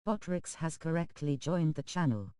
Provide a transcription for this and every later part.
Otrix has correctly joined the channel.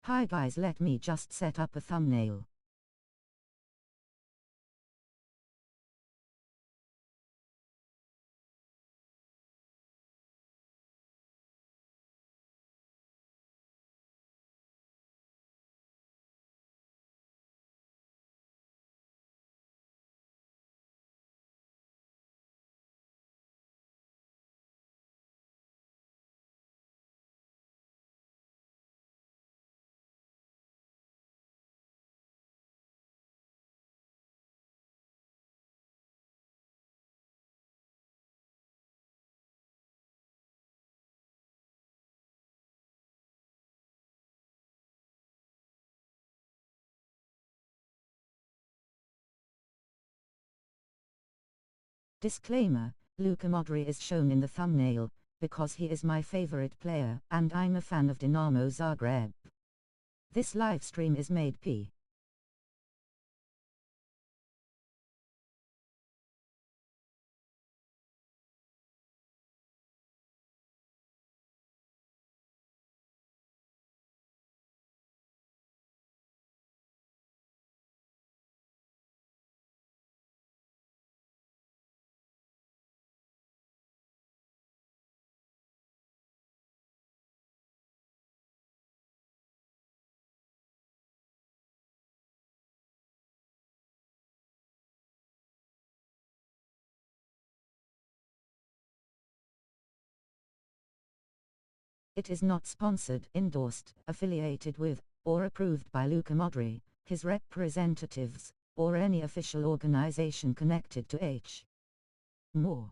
Hi guys, let me just set up a thumbnail. Disclaimer: Luka Modrić is shown in the thumbnail because he is my favorite player and I'm a fan of Dinamo Zagreb. This livestream is made p. It is not sponsored, endorsed, affiliated with, or approved by Luka Modrić, his representatives, or any official organization connected to H. More.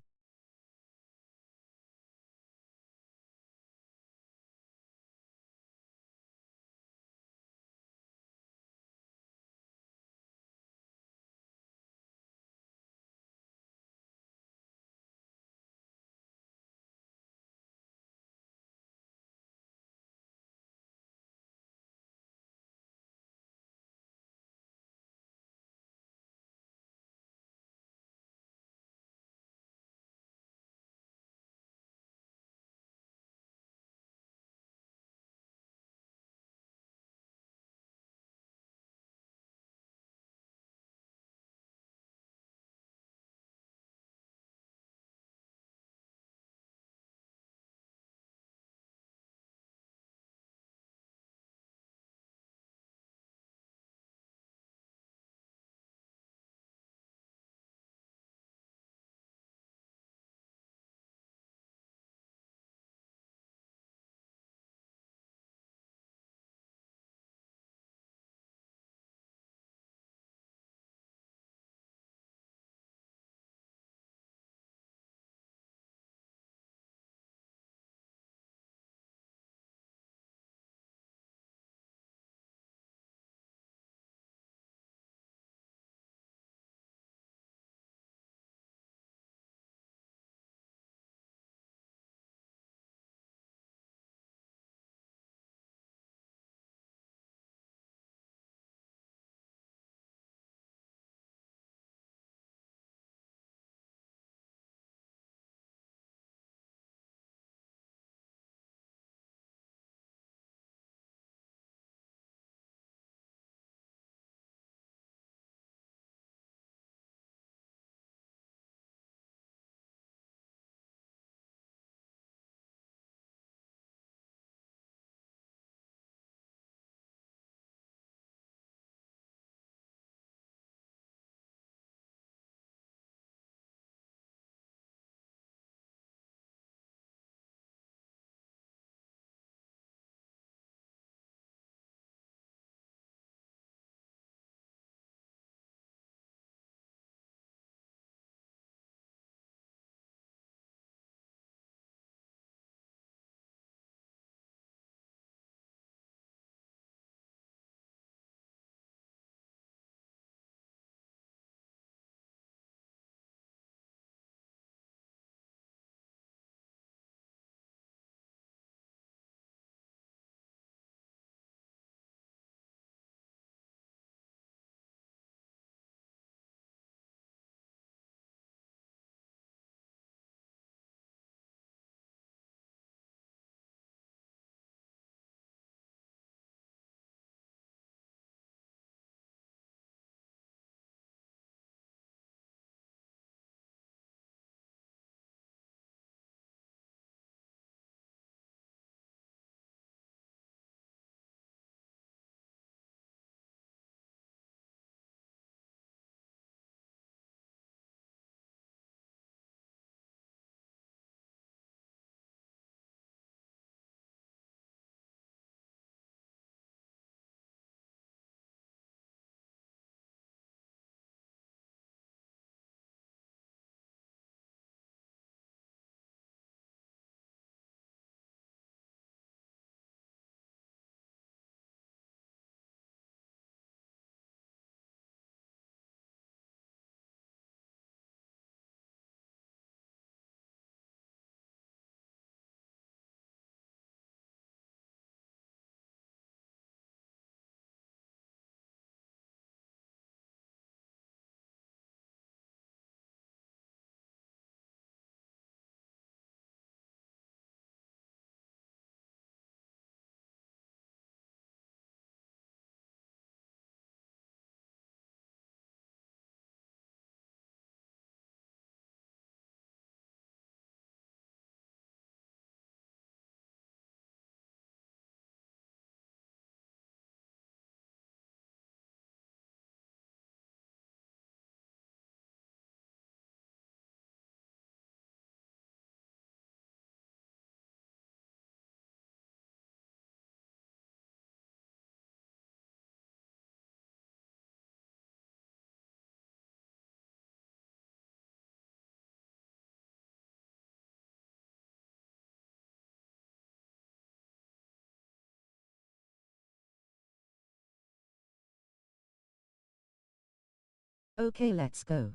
Okay, let's go.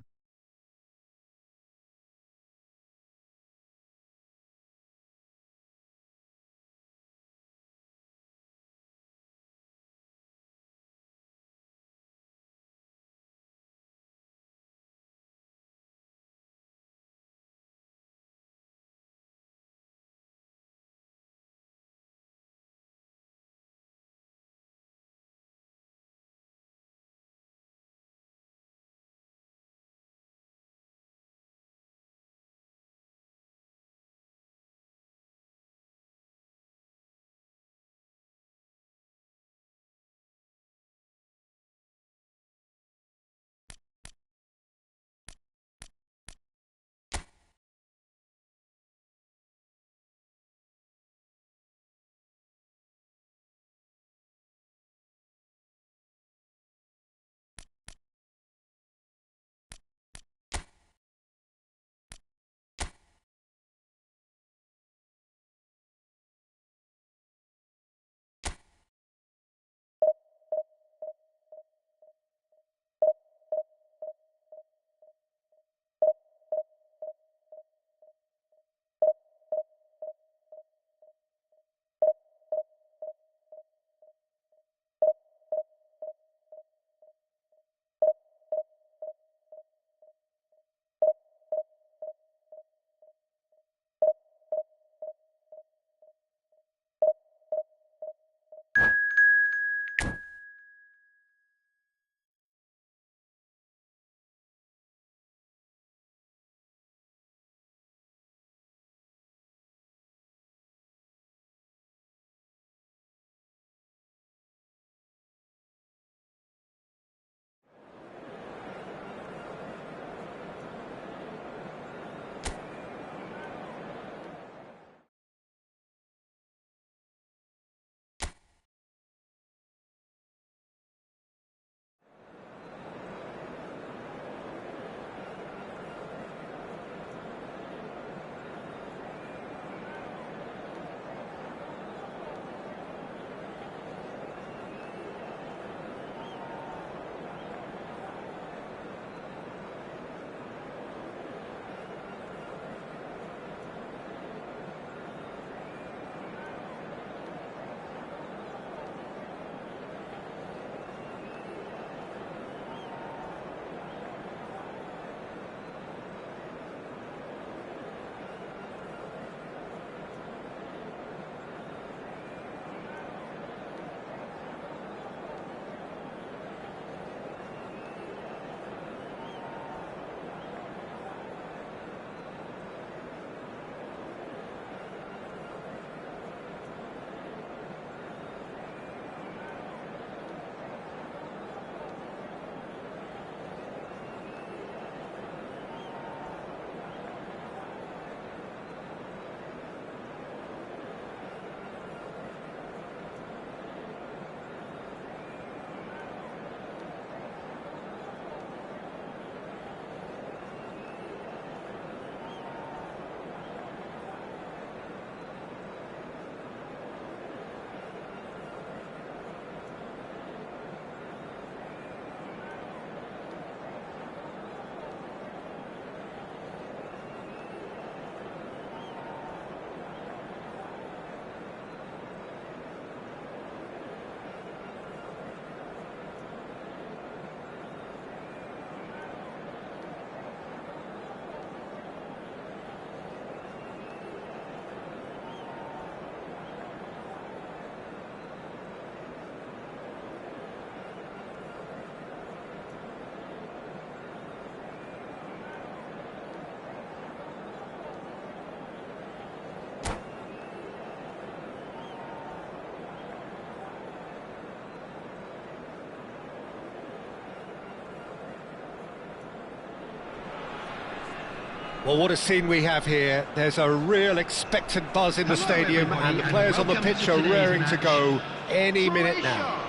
Well, what a scene we have here. There's a real expectant buzz in the stadium, and the players on the pitch are raring to go any minute now.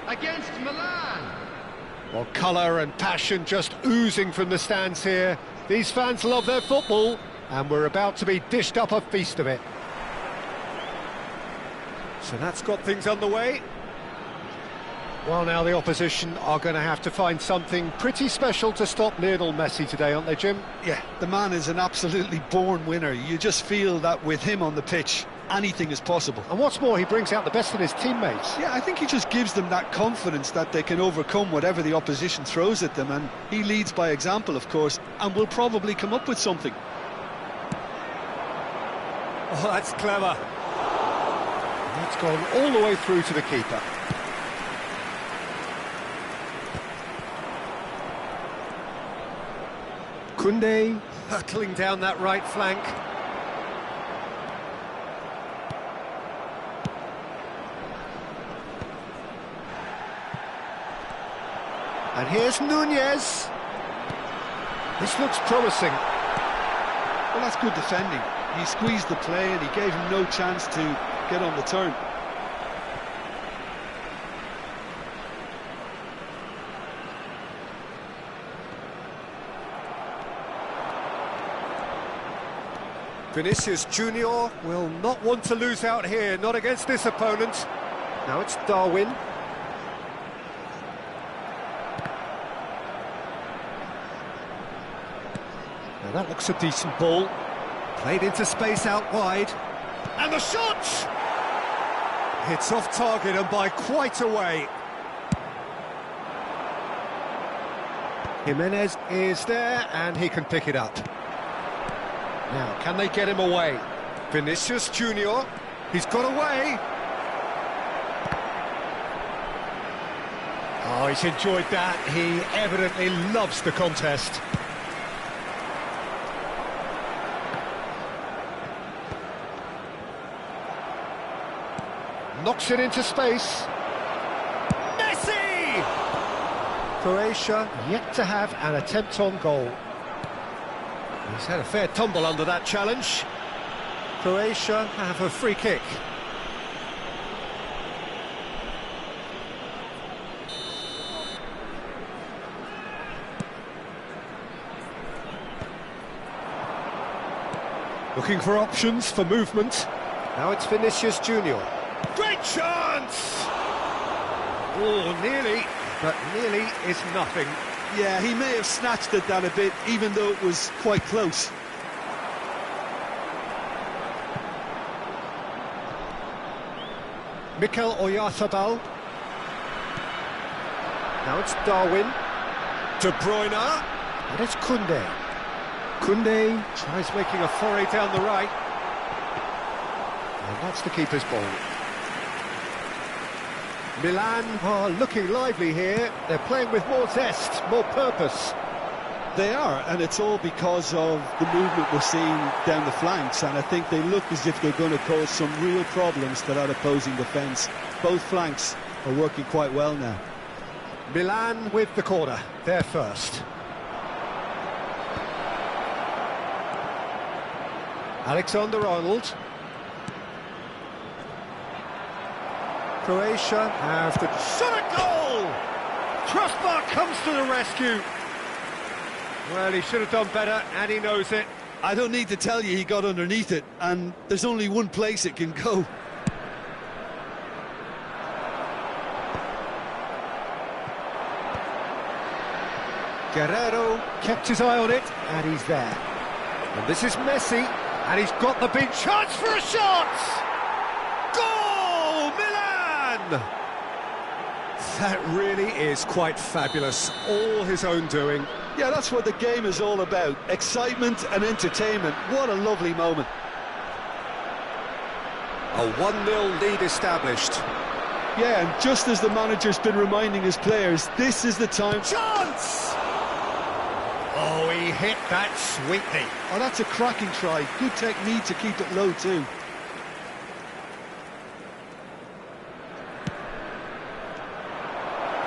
Against Milan. Well, colour and passion just oozing from the stands here. These fans love their football, and we're about to be dished up a feast of it. So that's got things underway. Well, now the opposition are going to have to find something pretty special to stop Lionel Messi today, aren't they, Jim? Yeah, the man is an absolutely born winner. You just feel that with him on the pitch, anything is possible. And what's more, he brings out the best in his teammates. Yeah, I think he just gives them that confidence that they can overcome whatever the opposition throws at them, and he leads by example, of course, and will probably come up with something. Oh, that's clever. That's gone all the way through to the keeper. Koundé hurtling down that right flank. And here's Nunez. This looks promising. Well, that's good defending. He squeezed the play and he gave him no chance to get on the turn. Vinicius Junior will not want to lose out here, not against this opponent. Now it's Darwin. Now that looks a decent ball. Played into space out wide. And the shot! It's off target and by quite a way. Jimenez is there and he can pick it up. Now, can they get him away? Vinicius Junior, he's got away. Oh, he's enjoyed that. He evidently loves the contest. Knocks it into space. Messi! Croatia yet to have an attempt on goal. He's had a fair tumble under that challenge. Croatia have a free kick. Looking for options for movement. Now it's Vinicius Junior. Great chance! Oh, nearly, but nearly is nothing. Yeah, he may have snatched at that a bit, even though it was quite close. Mikel Oyarzabal. Now it's Darwin. De Bruyne. And it's Koundé. Koundé tries making a foray down the right. And that's the keeper's ball. Milan are looking lively here. They're playing with more zest, more purpose. They are, and it's all because of the movement we're seeing down the flanks, and I think they look as if they're going to cause some real problems to that opposing defence. Both flanks are working quite well now. Milan with the corner, they're first. Alexander-Arnold. Croatia have the shot at goal! Crossbar comes to the rescue. Well, he should have done better, and he knows it. I don't need to tell you he got underneath it, and there's only one place it can go. Guerrero kept his eye on it, and he's there. And this is Messi, and he's got the big chance for a shot! Goal, Milan! That really is quite fabulous, all his own doing. Yeah, that's what the game is all about. Excitement and entertainment. What a lovely moment. A 1-0 lead established. Yeah, and just as the manager's been reminding his players, this is the time. Chance! Oh, he hit that sweetly. Oh, that's a cracking try. Good technique to keep it low, too.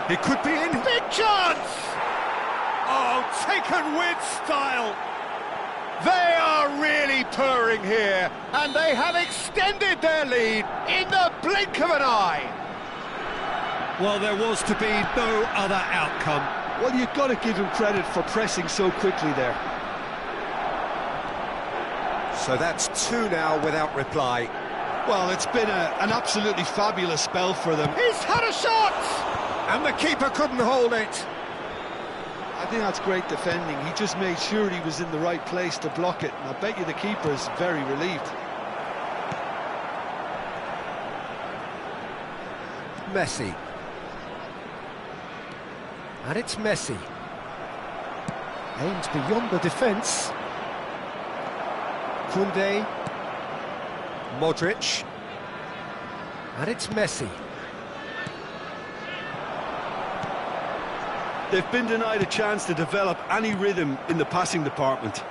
He could be in. Big chance! Oh, taken with style. They are really purring here, and they have extended their lead in the blink of an eye. Well, there was to be no other outcome. Well, you've got to give him credit for pressing so quickly there. So that's 2 now without reply. Well, it's been an absolutely fabulous spell for them. He's had a shot! And the keeper couldn't hold it. I think that's great defending. He just made sure he was in the right place to block it, and I bet you the keeper is very relieved. Messi. And it's Messi. Aimed beyond the defence. Koundé. Modrić. And it's Messi. They've been denied a chance to develop any rhythm in the passing department.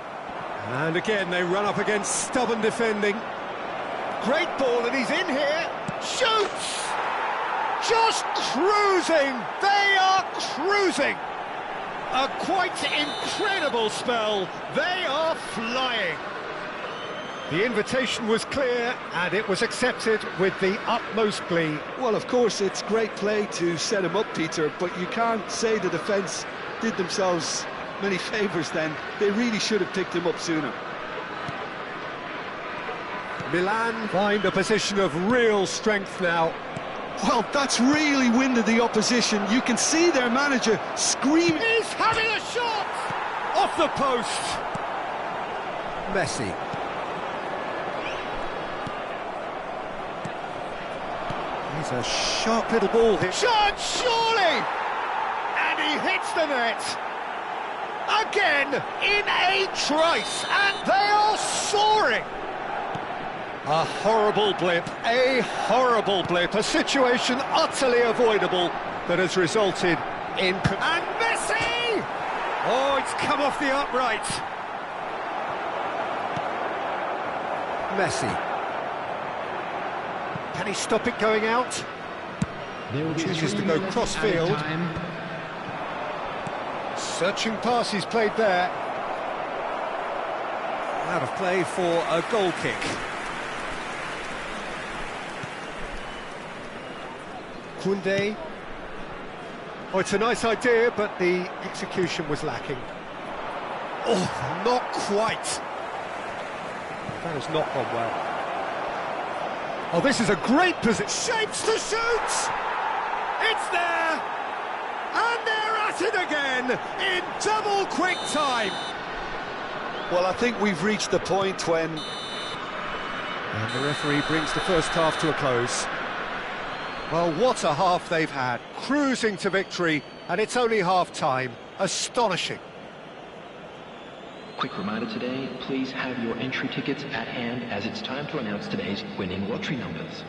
And again, they run up against stubborn defending. Great ball, and he's in here. Shoots! Just cruising! They are cruising! A quite incredible spell. They are flying. The invitation was clear, and it was accepted with the utmost glee. Well, of course, it's great play to set him up, Peter, but you can't say the defence did themselves many favours then. They really should have picked him up sooner. Milan find a position of real strength now. Well, that's really winded the opposition. You can see their manager screaming. He's having a shot! Off the post! Messi. He's a sharp little ball here. Shot, surely! And he hits the net. Again, in a trice, and they are soaring. A horrible blip, a situation utterly avoidable that has resulted in... And Messi! Oh, it's come off the upright. Messi. Can he stop it going out? Chooses to go cross-field. Searching pass he's played there. Out of play for a goal kick. Koundé. Oh, it's a nice idea, but the execution was lacking. Oh, not quite. That has not gone well. Oh, this is a great position. Shapes to shoot! It's there! And they're at it again in double quick time. Well, I think we've reached the point when... And the referee brings the first half to a close. Well, what a half they've had. Cruising to victory, and it's only half-time. Astonishing. Quick reminder today, please have your entry tickets at hand as it's time to announce today's winning lottery numbers.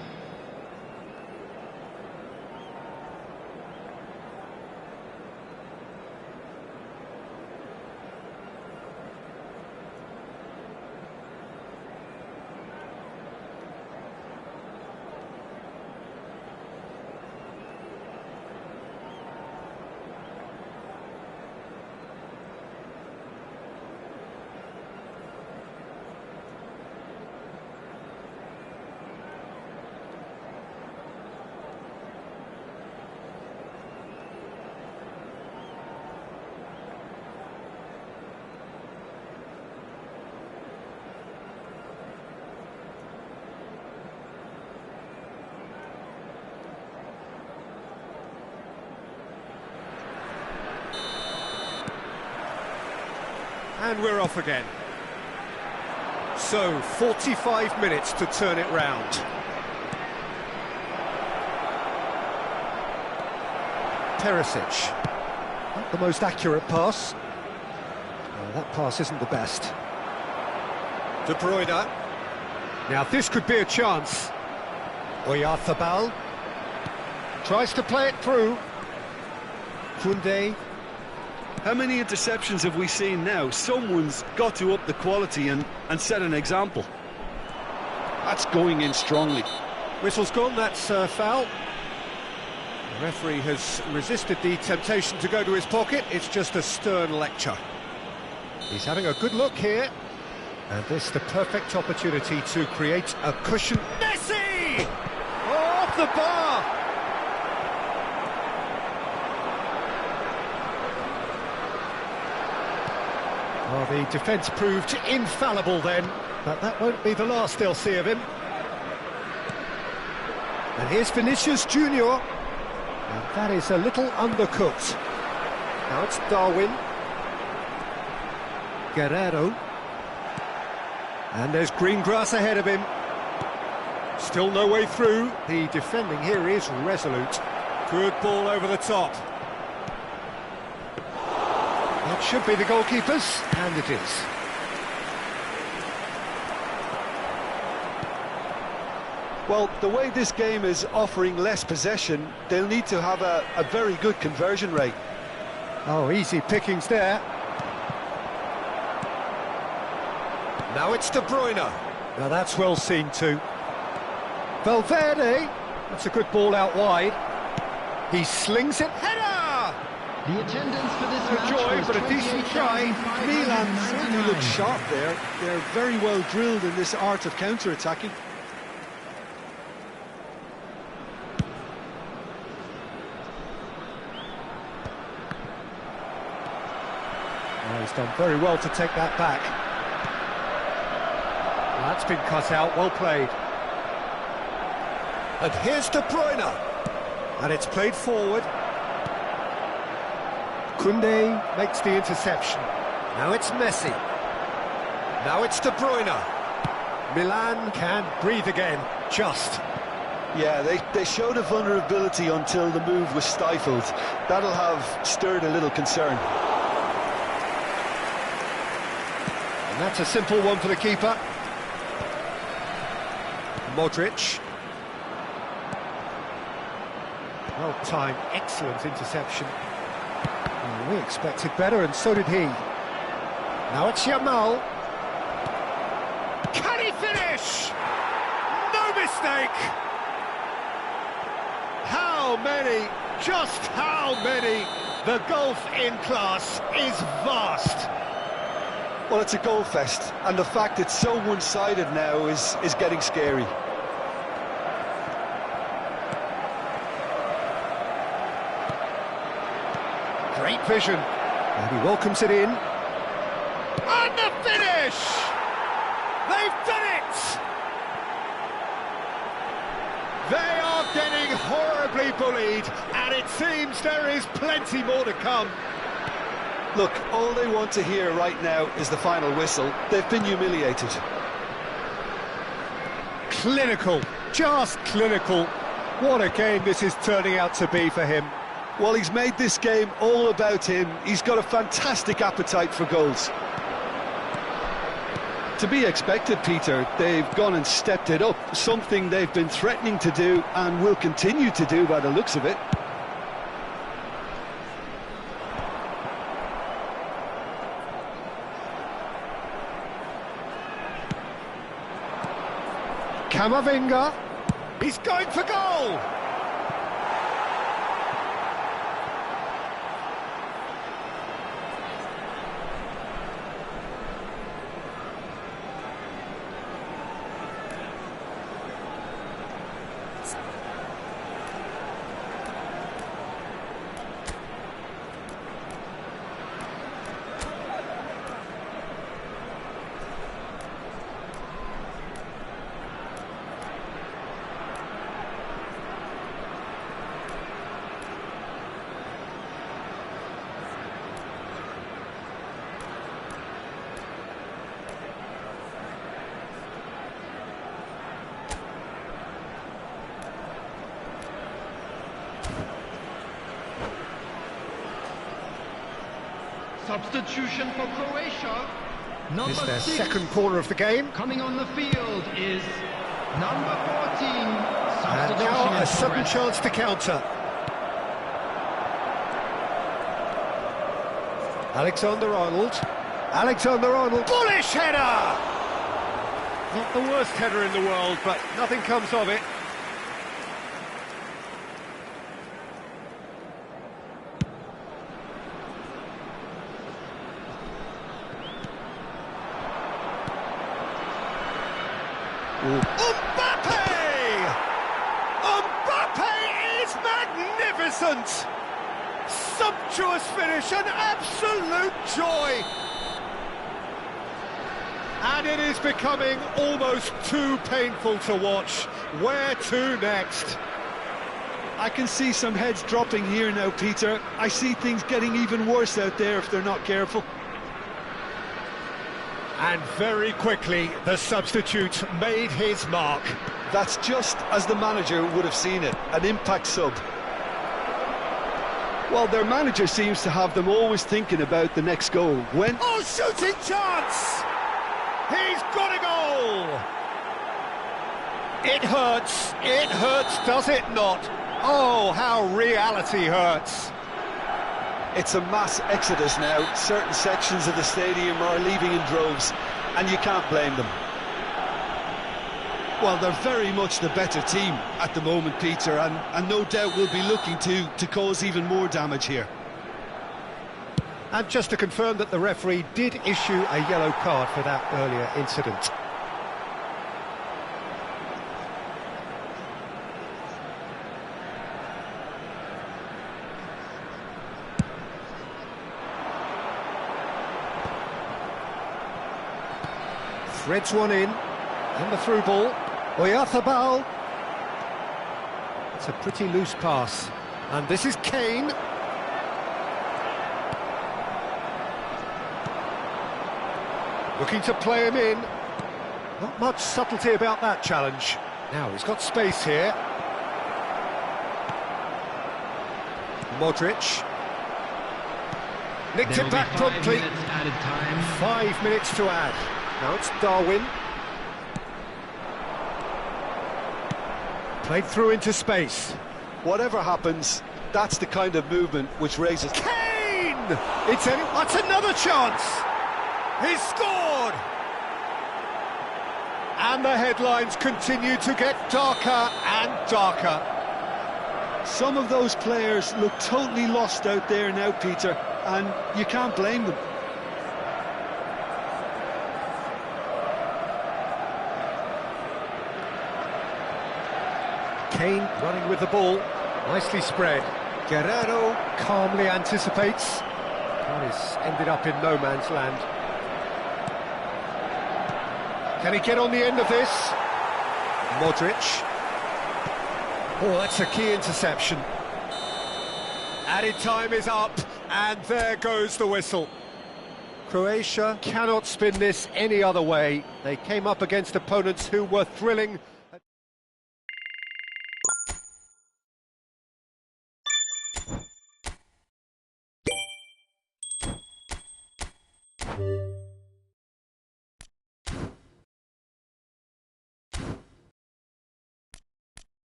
And we're off again. So, 45 minutes to turn it round. Perisic. Not the most accurate pass. Oh, that pass isn't the best. De Bruyne. Now this could be a chance. Oyarzabal. Tries to play it through. Koundé. How many interceptions have we seen now? Someone's got to up the quality and set an example. That's going in strongly. Whistle's gone, that's foul. The referee has resisted the temptation to go to his pocket. It's just a stern lecture. He's having a good look here. And this the perfect opportunity to create a cushion. Messi! Oh, off the bar! Well, the defence proved infallible then, but that won't be the last they'll see of him. And here's Vinicius Junior. Now that is a little undercooked. Now it's Darwin. Guerrero. And there's green grass ahead of him. Still no way through. The defending here is resolute. Good ball over the top. That should be the goalkeeper's, and it is. Well, the way this game is offering less possession, they'll need to have a very good conversion rate. Oh, easy pickings there. Now it's De Bruyne. Now that's well seen too. Valverde. That's a good ball out wide. He slings it. Header! The attendance for this No match joy, was but a decent try. Milan certainly look 28,599. sharp there. They're very well drilled in this art of counter-attacking. Oh, he's done very well to take that back. That's been cut out, well played. And here's De Bruyne. And it's played forward. Koundé makes the interception. Now it's Messi. Now it's De Bruyne. Milan can breathe again, just. Yeah, they showed a vulnerability until the move was stifled. That'll have stirred a little concern. And that's a simple one for the keeper. Modrić. Well timed, excellent interception. Well, we expected better, and so did he. Now it's Yamal. Can he finish? No mistake! How many, just how many? The gulf in class is vast. Well, it's a goal fest, and the fact it's so one-sided now is getting scary. Great vision. And he welcomes it in. And the finish! They've done it! They are getting horribly bullied, and it seems there is plenty more to come. Look, all they want to hear right now is the final whistle. They've been humiliated. Clinical, just clinical. What a game this is turning out to be for him. Well, he's made this game all about him. He's got a fantastic appetite for goals. To be expected, Peter. They've gone and stepped it up, something they've been threatening to do and will continue to do by the looks of it. Camavinga, he's going for goal! Substitution for Croatia. Number This is their 6 second corner of the game. coming on the field is number 14. And Substitution now a in sudden progress. chance to counter. Alexander-Arnold. Alexander-Arnold. Bullish header! Not the worst header in the world, but nothing comes of it. Mbappe! Mbappe is magnificent! Sumptuous finish, an absolute joy! And it is becoming almost too painful to watch. Where to next? I can see some heads dropping here now, Peter. I see things getting even worse out there if they're not careful. And very quickly, the substitute made his mark. That's just as the manager would have seen it, an impact sub. Well, their manager seems to have them always thinking about the next goal. When... Oh, shooting chance! He's got a goal! It hurts, does it not? Oh, how reality hurts. It's a mass exodus now. Certain sections of the stadium are leaving in droves, and you can't blame them. Well, they're very much the better team at the moment, Peter, and no doubt will be looking to cause even more damage here. And just to confirm that the referee did issue a yellow card for that earlier incident. Threads one in, and the through ball. Oyarzabal. It's a pretty loose pass. And this is Kane. Looking to play him in. Not much subtlety about that challenge. Now he's got space here. Modrić. Nicked it back promptly. 5 minutes to add. Now it's Darwin. Played through into space. Whatever happens, that's the kind of movement which raises... Kane! That's another chance! He's scored! And the headlines continue to get darker and darker. Some of those players look totally lost out there now, Peter, and you can't blame them. Kane running with the ball, nicely spread. Guerrero calmly anticipates. Paris ended up in no man's land. Can he get on the end of this? Modrić. Oh, that's a key interception. Added time is up, and there goes the whistle. Croatia cannot spin this any other way. They came up against opponents who were thrilling.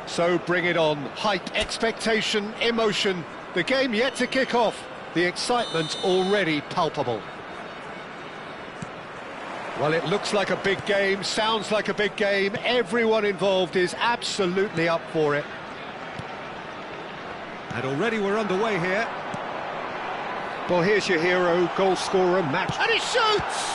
So bring it on. Hype, expectation, emotion. The game yet to kick off. The excitement already palpable. Well, it looks like a big game, sounds like a big game. Everyone involved is absolutely up for it. And already we're underway here. Well, here's your hero, goal scorer, match. And he shoots!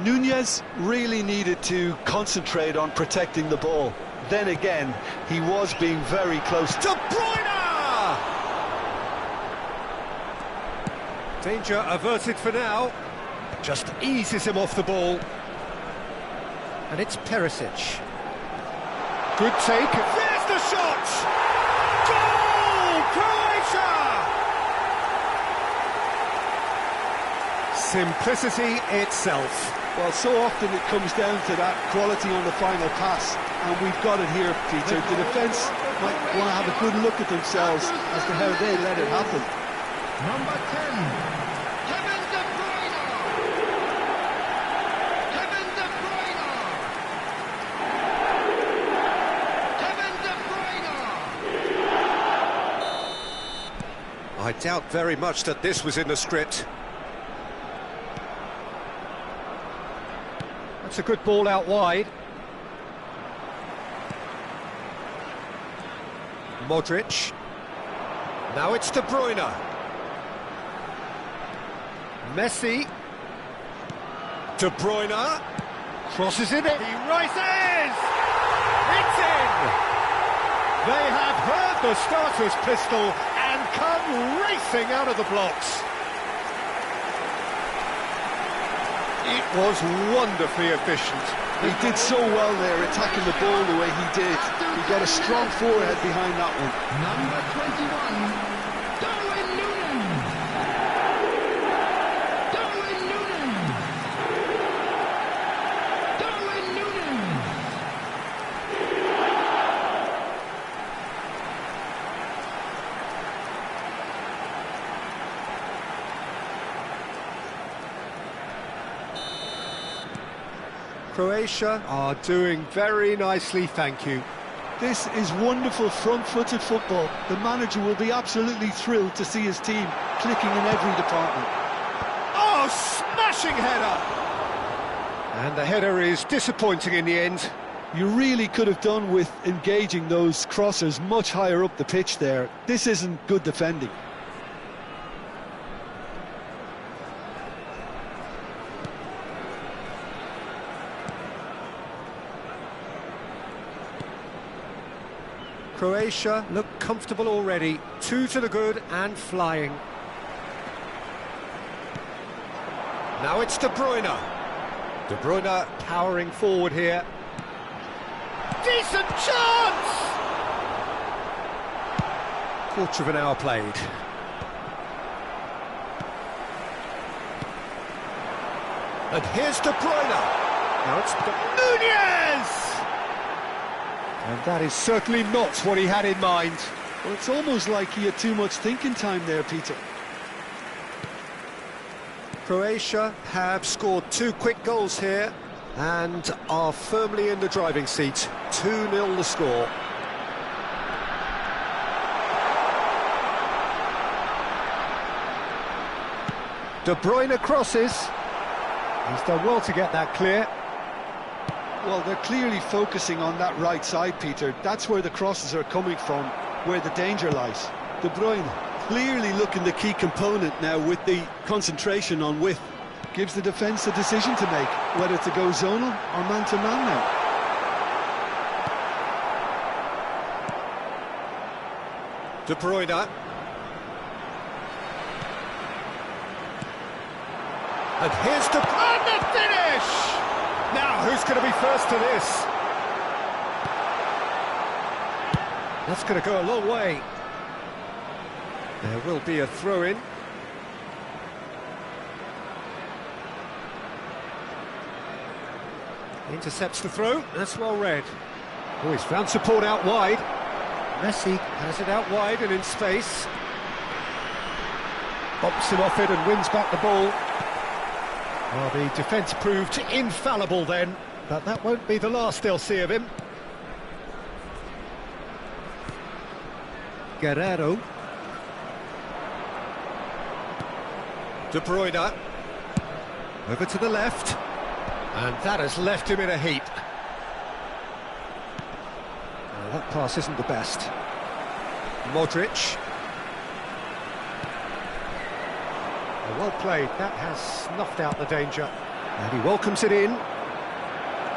Nunez really needed to concentrate on protecting the ball. Then again, he was being very close. De Bruyne! Danger averted for now. Just eases him off the ball. And it's Perisic. Good take. There's the shot! Goal! Croatia! Simplicity itself. Well, so often it comes down to that quality on the final pass, and we've got it here, Peter. The defence might want to have a good look at themselves as to how they let it happen. Number 10, Kevin De Bruyne. I doubt very much that this was in the script. That's a good ball out wide. Modrić. Now it's De Bruyne. Messi. De Bruyne. Crosses it in. He rises! It's in! They have heard the starter's pistol and come racing out of the blocks. It was wonderfully efficient. He did so well there, attacking the ball the way he did. He got a strong forehead behind that one. Number 21, Darwin Núñez. Darwin Núñez. Darwin Núñez. Croatia are doing very nicely, thank you. This is wonderful front-footed football. The manager will be absolutely thrilled to see his team clicking in every department. Oh, smashing header! And the header is disappointing in the end. You really could have done with engaging those crossers much higher up the pitch there. This isn't good defending. Croatia look comfortable already. 2 to the good and flying. Now it's De Bruyne. De Bruyne powering forward here. Decent chance! Quarter of an hour played. And here's De Bruyne. Now it's Núñez! And that is certainly not what he had in mind. Well, it's almost like he had too much thinking time there, Peter. Croatia have scored 2 quick goals here and are firmly in the driving seat. 2-0 the score. De Bruyne crosses. He's done well to get that clear. Well, they're clearly focusing on that right side, Peter. That's where the crosses are coming from, where the danger lies. De Bruyne clearly looking the key component now with the concentration on width. Gives the defence a decision to make, whether to go zonal or man-to-man now. De Bruyne. And here's De Bruyne, and the finish! Now, who's going to be first to this? That's going to go a long way. There will be a throw-in. Intercepts the throw, that's well read. Oh, he's found support out wide. Messi has it out wide and in space. Bumps him off it and wins back the ball. Well, the defence proved infallible then, but that won't be the last they'll see of him. Guerrero. De Bruyne. Over to the left. And that has left him in a heap. That pass isn't the best. Modrić. Well played, that has snuffed out the danger. And he welcomes it in.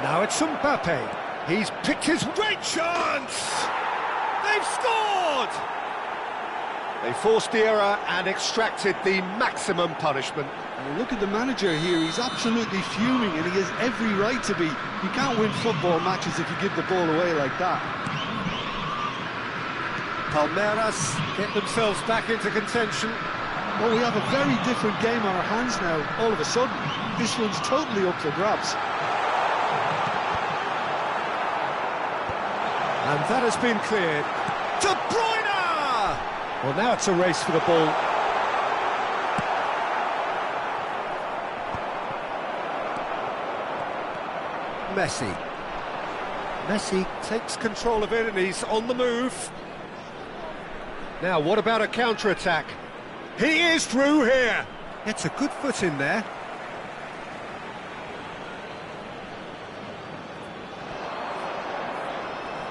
Now it's Mbappe. He's picked his great chance! They've scored! They forced the error and extracted the maximum punishment. And look at the manager here, he's absolutely fuming and he has every right to be. You can't win football matches if you give the ball away like that. Palmeiras get themselves back into contention. Well, we have a very different game on our hands now, all of a sudden. This one's totally up for grabs. And that has been cleared. De Bruyne! Well, now it's a race for the ball. Messi. Messi takes control of it and he's on the move. Now, what about a counter-attack? He is through here. It's a good foot in there.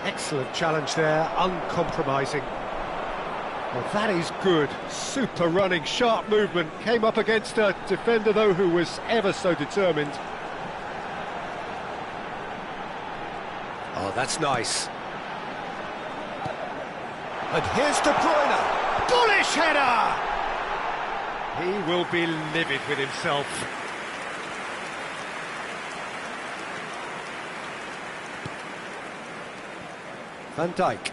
Excellent challenge there, uncompromising. Well, that is good. Super running, sharp movement. Came up against a defender, though, who was ever so determined. Oh, that's nice. And here's De Bruyne. Bullish header! He will be livid with himself. Van Dijk.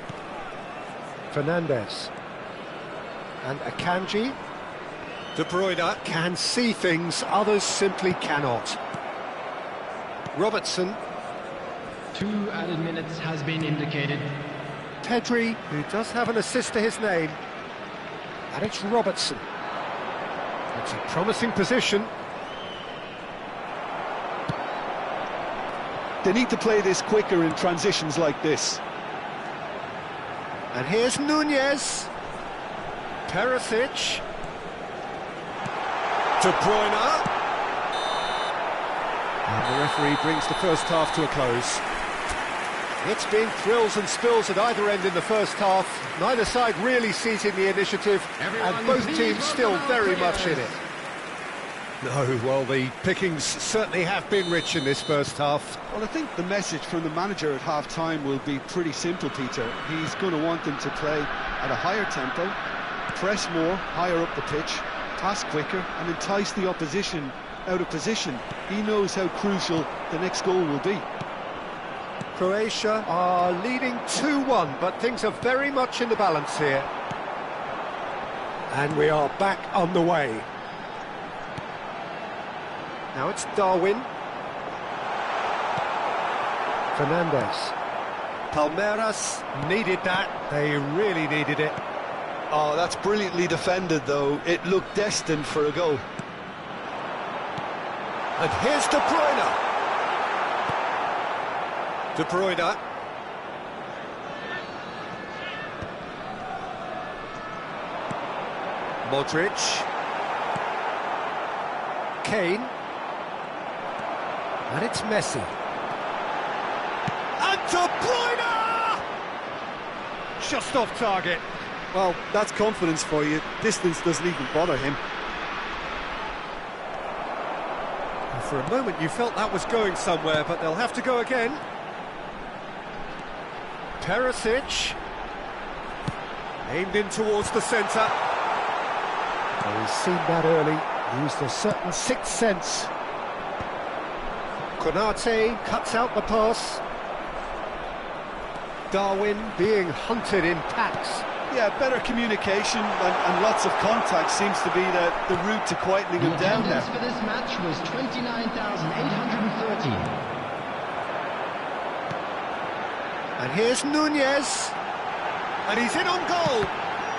Fernandes. And Akanji. De Bruyne can see things others simply cannot. Robertson. 2 added minutes has been indicated. Pedri, who does have an assist to his name. And it's Robertson. It's a promising position. They need to play this quicker in transitions like this. And here's Nunez. Perisic. De Bruyne. And the referee brings the first half to a close. It's been thrills and spills at either end in the first half. Neither side really seizing the initiative, and both teams still very much in it. No, well, the pickings certainly have been rich in this first half. Well, I think the message from the manager at half-time will be pretty simple, Peter. He's going to want them to play at a higher tempo, press more, higher up the pitch, pass quicker, and entice the opposition out of position. He knows how crucial the next goal will be. Croatia are leading 2-1, but things are very much in the balance here. And we are back on the way. Now it's Darwin. Fernandes. Palmeiras needed that. They really needed it. Oh, that's brilliantly defended, though. It looked destined for a goal. And here's De Bruyne. De Bruyne. Modrić. Kane. And it's Messi. And De Bruyne! Just off target. Well, that's confidence for you. Distance doesn't even bother him. And for a moment you felt that was going somewhere, but they'll have to go again. Perisic. Aimed in towards the centre. Oh, he's seen that early. Used a certain sixth sense. Konate cuts out the pass. Darwin being hunted in packs. Yeah, better communication and lots of contact seems to be the route to quietening him down there. The attendance for this match was 29,830. And here's Nunez. And he's in on goal.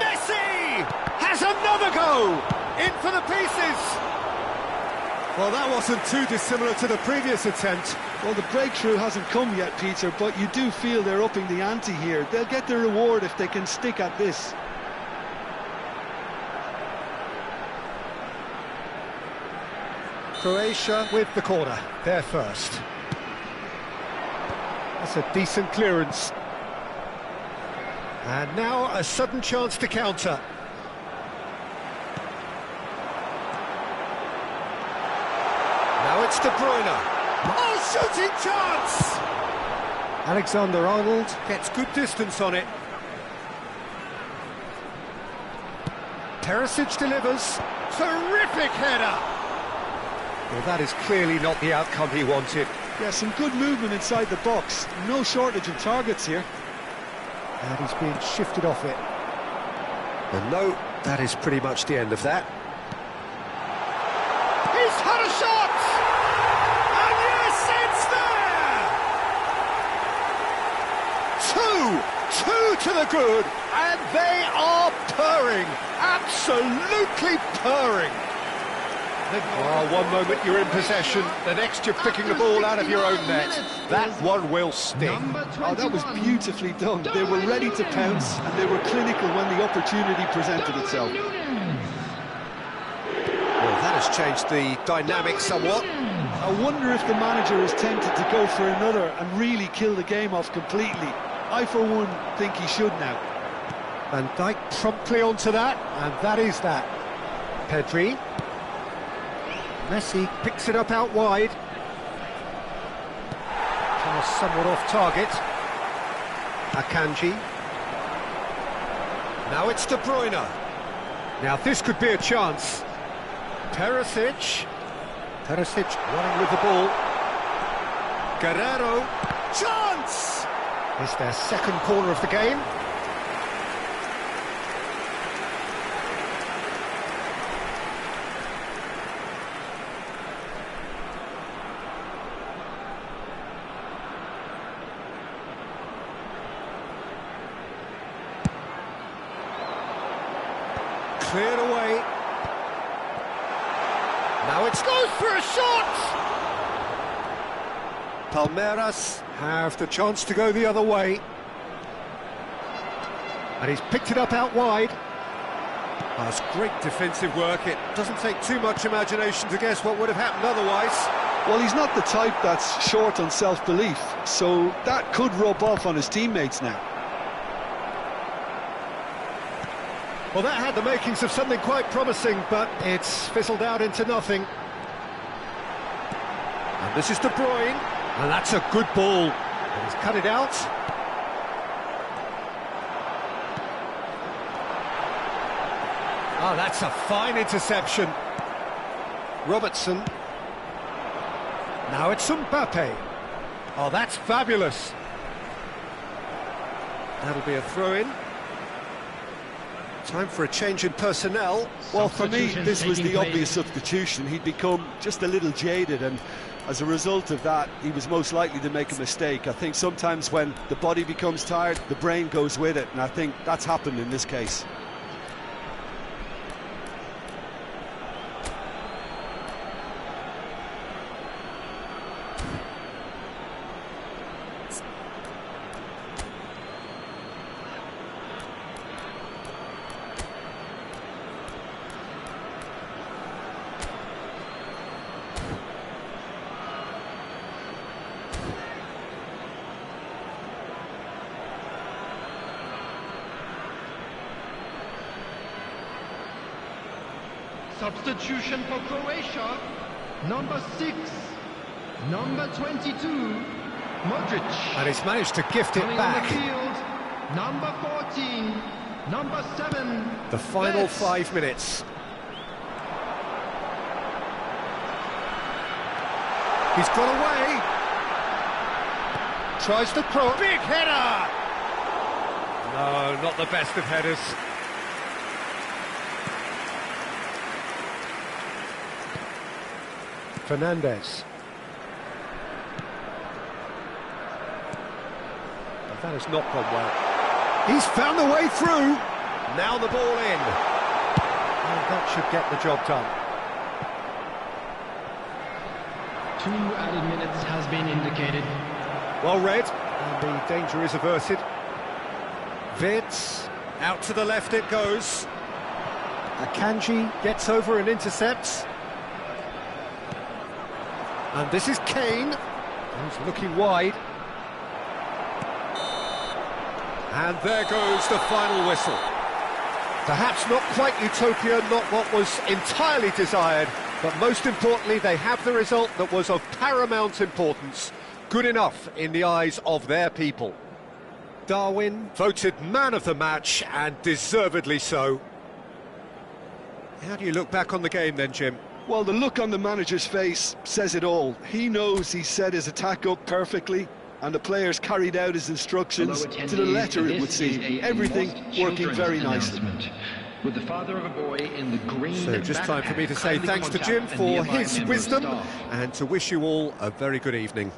Messi has another go. In for the pieces. Well, that wasn't too dissimilar to the previous attempt. Well, the breakthrough hasn't come yet, Peter, but you do feel they're upping the ante here. They'll get their reward if they can stick at this. Croatia with the corner. They're first. That's a decent clearance. And now a sudden chance to counter. Now it's De Bruyne. Oh, shooting chance! Alexander-Arnold gets good distance on it. Perisic delivers. Terrific header! Well, that is clearly not the outcome he wanted. Yeah, some good movement inside the box. No shortage of targets here. And he's being shifted off it. And no, that is pretty much the end of that. He's had a shot! And yes, it's there! Two to the good, and they are purring. Absolutely purring. Oh, one moment you're in possession, the next you're picking the ball out of your own net. That one will sting. Oh, that was beautifully done. They were ready to pounce, and they were clinical when the opportunity presented itself. changed the dynamic somewhat. I wonder if the manager is tempted to go for another and really kill the game off completely. I, for one, think he should now. Van Dijk promptly onto that, and that is that. Pedri. Messi picks it up out wide. Pass somewhat off target. Akanji. Now it's De Bruyne. Now this could be a chance. Perisic running with the ball. Guerrero. Chance! It's their second corner of the game. Cleared away. Now it goes for a shot! Palmeiras have the chance to go the other way. And he's picked it up out wide. That's great defensive work. It doesn't take too much imagination to guess what would have happened otherwise. Well, he's not the type that's short on self-belief, so that could rub off on his teammates now. Well, that had the makings of something quite promising, but it's fizzled out into nothing. And this is De Bruyne, and that's a good ball. And he's cut it out. Oh, that's a fine interception. Robertson. Now it's Mbappe. Oh, that's fabulous. That'll be a throw-in. Time for a change in personnel. Well, for me, this was the obvious substitution. He'd become just a little jaded, and as a result of that, he was most likely to make a mistake. I think sometimes when the body becomes tired, the brain goes with it, and I think that's happened in this case. Substitution for Croatia, number 6, number 22, Modrić. And he's managed to gift it Coming back. on the field, number 14, number 7. The final Betts. 5 minutes. He's got away. Tries to cross. Big header! No, not the best of headers. Fernandez. But that has not gone well. He's found the way through. Now the ball in. And that should get the job done. 2 added minutes has been indicated. Well read, and the danger is averted. Vids, out to the left it goes. Akanji gets over and intercepts. And this is Kane, who's looking wide. And there goes the final whistle. Perhaps not quite utopia, not what was entirely desired, but most importantly, they have the result that was of paramount importance. Good enough in the eyes of their people. Darwin voted man of the match, and deservedly so. How do you look back on the game then, Jim? Well, the look on the manager's face says it all. He knows he set his attack up perfectly, and the players carried out his instructions to the letter, it would seem. Everything working very nicely. With the father of a boy in the green. So just time for me to say thanks to Jim for his wisdom, and to wish you all a very good evening.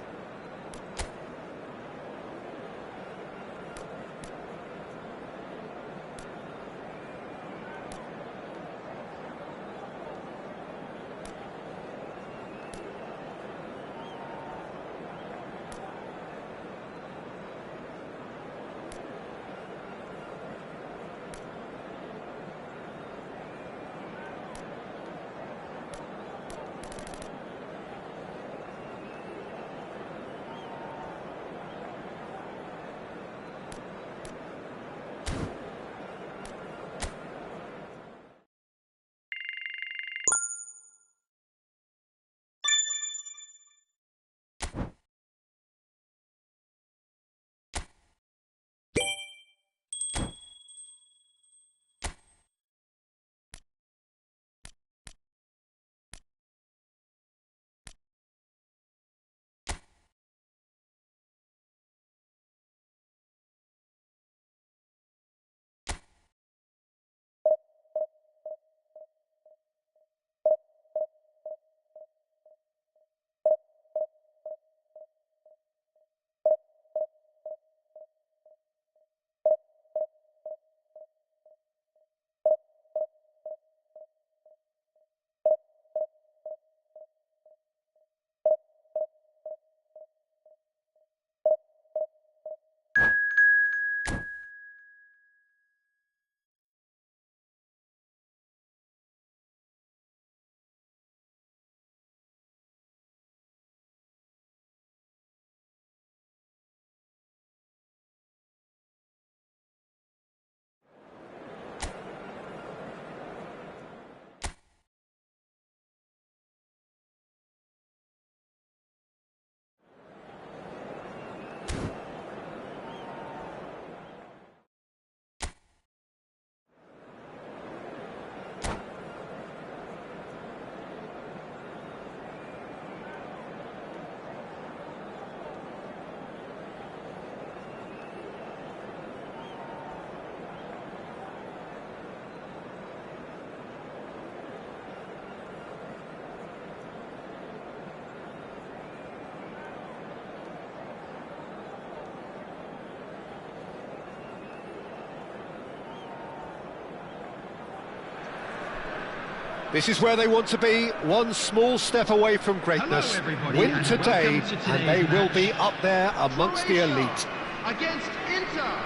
This is where they want to be, one small step away from greatness. Hello, everybody, Win and today, welcome to and they today's will match. be up there amongst the elite. Against Inter.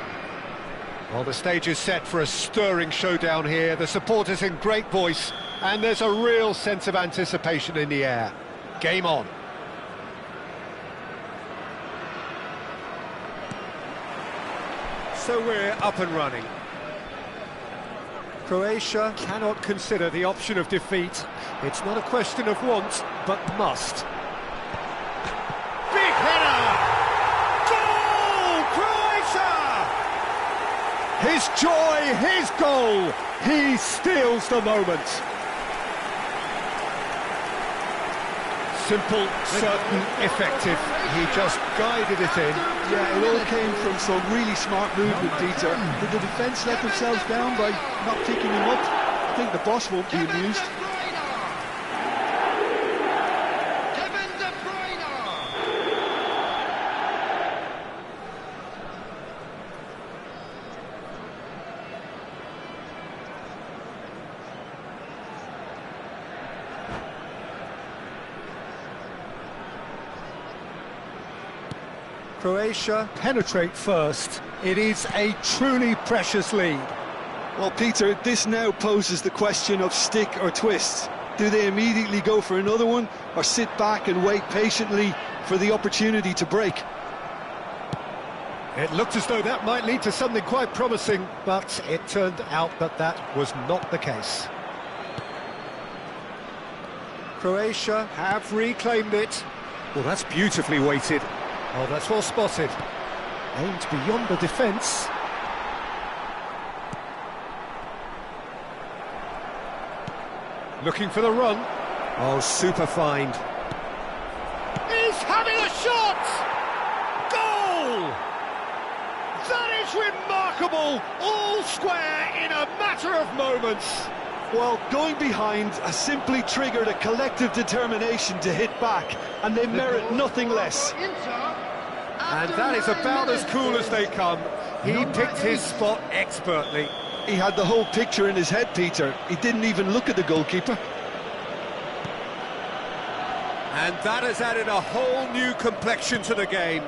Well, the stage is set for a stirring showdown here. The supporters in great voice, and there's a real sense of anticipation in the air. Game on. So we're up and running. Croatia cannot consider the option of defeat. It's not a question of want, but must. Big header! Goal! Croatia! His joy, his goal! He steals the moment. Simple, certain, effective. He just guided it in. Yeah, it all came from some really smart movement, Peter. Did the defence let themselves down by not picking him up? I think the boss won't be amused. Kevin De Bruyne. Croatia penetrate first. It is a truly precious lead. Well, Peter, this now poses the question of stick or twist. Do they immediately go for another one, or sit back and wait patiently for the opportunity to break? It looked as though that might lead to something quite promising, but it turned out that that was not the case. Croatia have reclaimed it. Well, that's beautifully weighted. Oh, that's well spotted. Aimed beyond the defence. Looking for the run. Oh, super find. He's having a shot! Goal! That is remarkable! All square in a matter of moments. Well, going behind has simply triggered a collective determination to hit back, and they merit nothing less. And that is about as cool as they come. He picked his spot expertly. He had the whole picture in his head, Peter. He didn't even look at the goalkeeper. And that has added a whole new complexion to the game.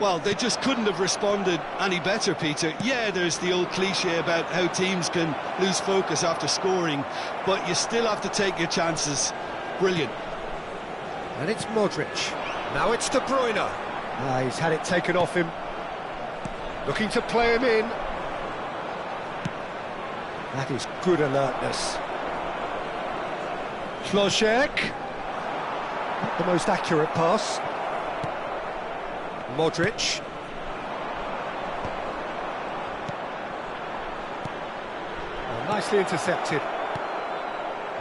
Well, they just couldn't have responded any better, Peter. Yeah, there's the old cliche about how teams can lose focus after scoring, but you still have to take your chances. Brilliant. And it's Modrić. Now it's De Bruyne. He's had it taken off him. Looking to play him in. That is good alertness. Klozek. Not the most accurate pass. Modrić. Oh, nicely intercepted.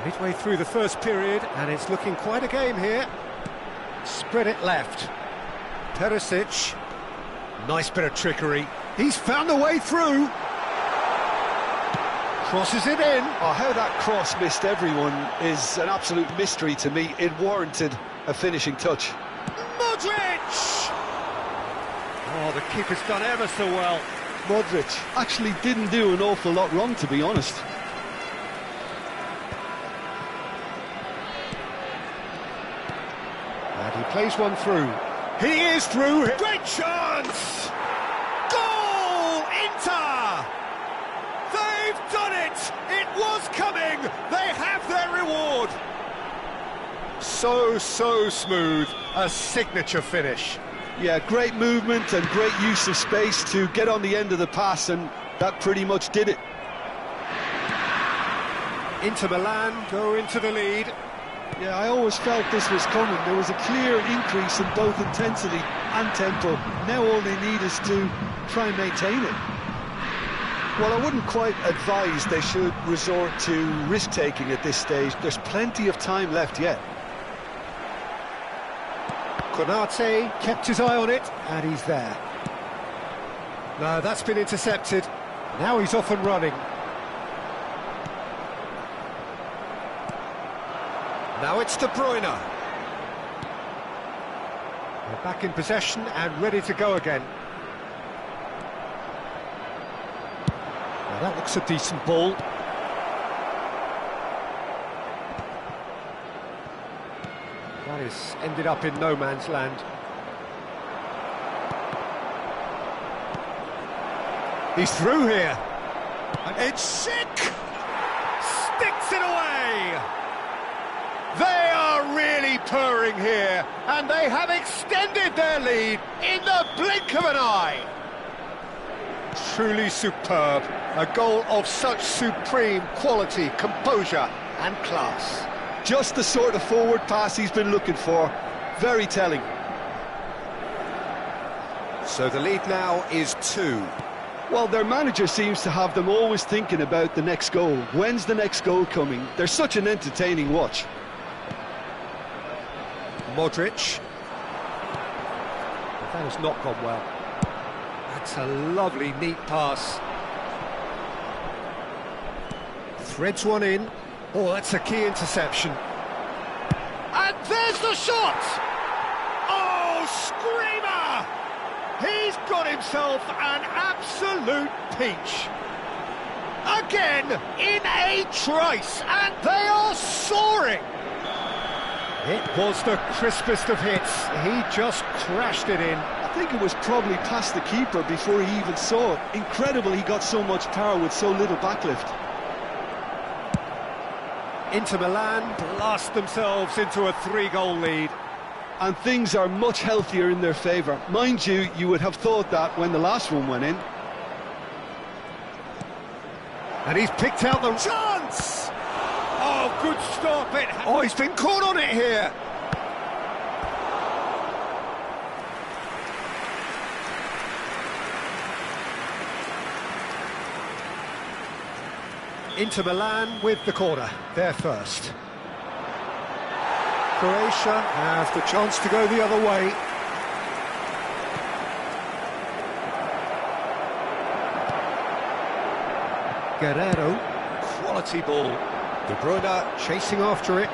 Midway through the first period, and it's looking quite a game here. Spread it left. Perisic. Nice bit of trickery. He's found a way through. Crosses it in. Oh, how that cross missed everyone is an absolute mystery to me. It warranted a finishing touch. Modrić! Oh, the keeper's done ever so well. Modrić actually didn't do an awful lot wrong, to be honest. And he plays one through. He is through. Great chance! Goal! Inter! They've done it! It was coming! They have their reward! So smooth. A signature finish. Yeah, great movement and great use of space to get on the end of the pass, and that pretty much did it. Inter Milan go into the lead. Yeah, I always felt this was coming. There was a clear increase in both intensity and tempo. Now all they need is to try and maintain it. Well, I wouldn't quite advise they should resort to risk-taking at this stage. There's plenty of time left yet. Konate kept his eye on it, and he's there. No, that's been intercepted. Now he's off and running. Now it's De Bruyne. They're back in possession and ready to go again. Now that looks a decent ball. That has ended up in no man's land. He's through here. It's Schick! Sticks it away! They are really purring here, and they have extended their lead in the blink of an eye. Truly superb. A goal of such supreme quality, composure and class. Just the sort of forward pass he's been looking for. Very telling. So the lead now is 2. Well, their manager seems to have them always thinking about the next goal. When's the next goal coming? They're such an entertaining watch. Modrić. That has not gone well. That's a lovely, neat pass. Threads one in. Oh, that's a key interception. And there's the shot! Oh, screamer! He's got himself an absolute peach. Again, in a trice, and they are soaring. It was the crispest of hits. He just crashed it in. I think it was probably past the keeper before he even saw it. Incredible he got so much power with so little backlift. Inter Milan blast themselves into a 3-goal lead. And things are much healthier in their favour. Mind you, you would have thought that when the last one went in. And he's picked out the chance! Oh, good stop it! Oh, he's been caught on it here! Inter Milan with the corner, they're first. Croatia have the chance to go the other way. Guerrero, quality ball. De Bruyne chasing after it.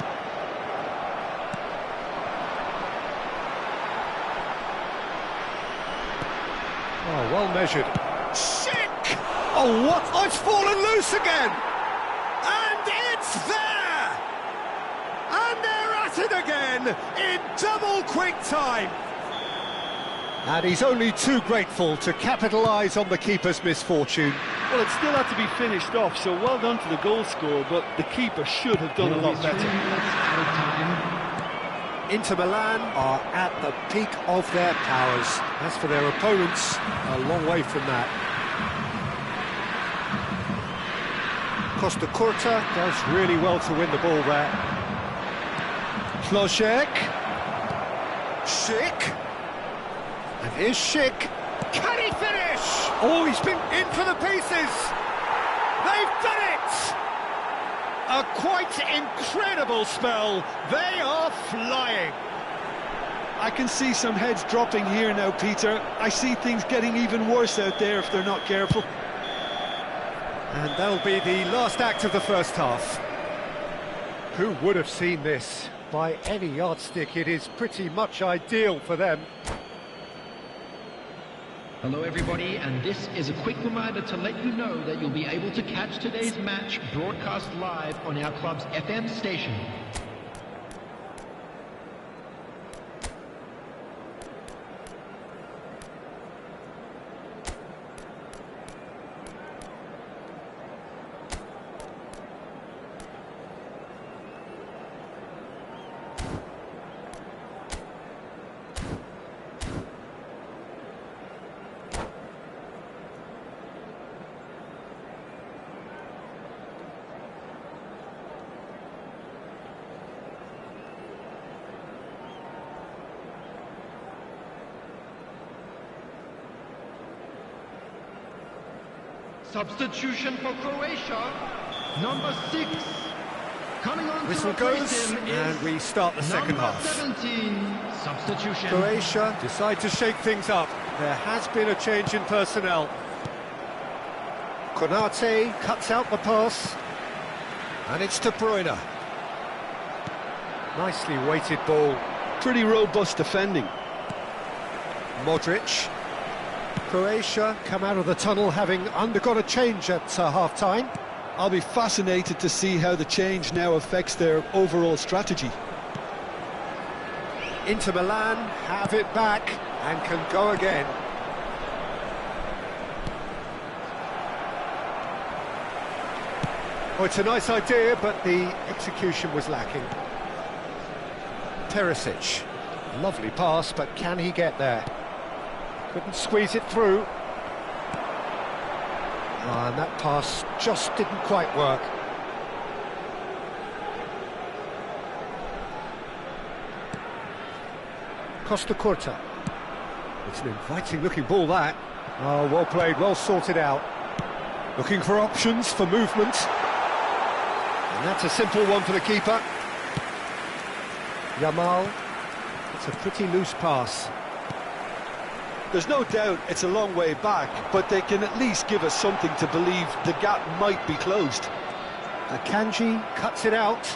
Oh, well measured. Schick! Oh, what? Oh, it's fallen loose again! And it's there! And they're at it again in double quick time. And he's only too grateful to capitalise on the keeper's misfortune. Well, it still had to be finished off, so well done to the goal scorer, but the keeper should have done a lot better. Inter Milan are at the peak of their powers. As for their opponents, a long way from that. Costa Curta does really well to win the ball there. Plojek. Schick. And here's Schick. Can he finish? Oh, he's been in for the pieces. They've done it! A quite incredible spell. They are flying. I can see some heads dropping here now, Peter. I see things getting even worse out there if they're not careful. And that'll be the last act of the first half. Who would have seen this? By any yardstick, it is pretty much ideal for them. Hello everybody, and this is a quick reminder to let you know that you'll be able to catch today's match broadcast live on our club's FM station. Substitution for Croatia, number 6. Coming on Whistle to replace goes, him and is we start the second number half. 17. Substitution. Croatia decide to shake things up. There has been a change in personnel. Konate cuts out the pass. And it's De Bruyne. Nicely weighted ball. Pretty robust defending. Modrić. Croatia come out of the tunnel having undergone a change at half-time. I'll be fascinated to see how the change now affects their overall strategy. Inter Milan have it back and can go again. Well, it's a nice idea, but the execution was lacking. Perisic, lovely pass, but can he get there? Couldn't squeeze it through. And that pass just didn't quite work. Costa Curta. It's an inviting looking ball, that. Oh, well played, well sorted out. Looking for options for movement. And that's a simple one for the keeper. Yamal. It's a pretty loose pass. There's no doubt it's a long way back, but they can at least give us something to believe the gap might be closed. Akanji cuts it out.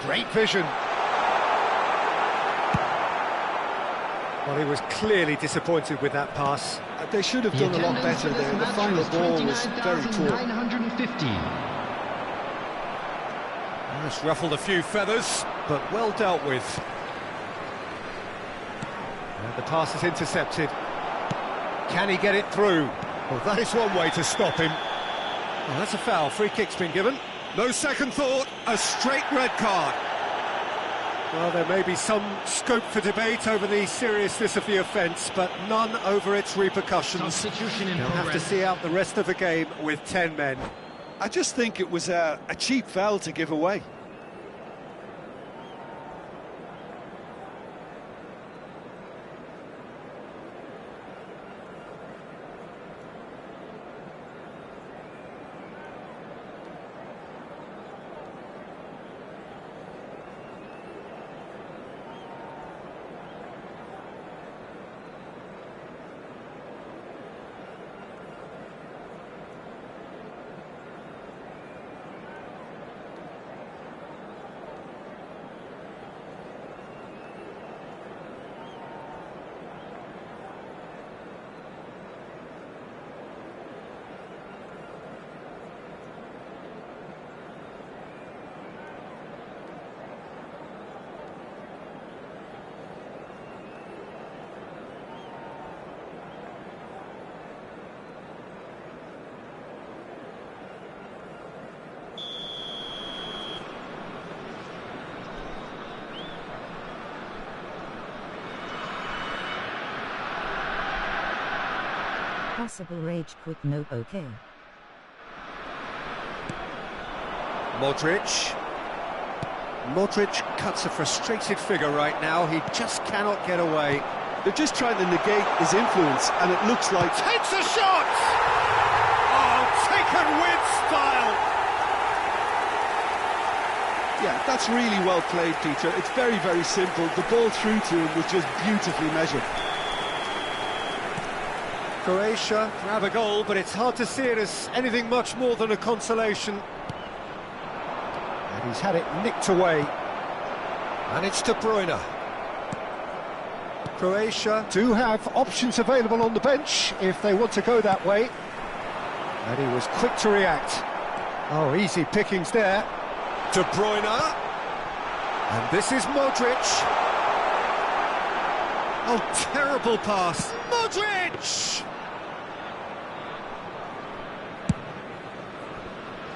Great vision. Well, he was clearly disappointed with that pass. They should have done a lot better there. The final ball was very poor. 950. That's ruffled a few feathers, but well dealt with. And the pass is intercepted. Can he get it through? Well, that is one way to stop him. Well, that's a foul. Free kick's been given. No second thought, a straight red card. Well, there may be some scope for debate over the seriousness of the offence, but none over its repercussions. Substitution in They'll have to see out the rest of the game with 10 men. I just think it was a cheap foul to give away. Possible rage quit, no okay. Modrić. Modrić cuts a frustrated figure right now. He just cannot get away. They're just trying to negate his influence, and it looks like... Takes a shot! Oh, taken with style! Yeah, that's really well played, Peter. It's very, very simple. The ball through to him was just beautifully measured. Croatia grab a goal, but it's hard to see it as anything much more than a consolation. And he's had it nicked away. And it's De Bruyne. Croatia do have options available on the bench if they want to go that way. And he was quick to react. Oh, easy pickings there. De Bruyne. And this is Modrić. Oh, terrible pass. Modrić!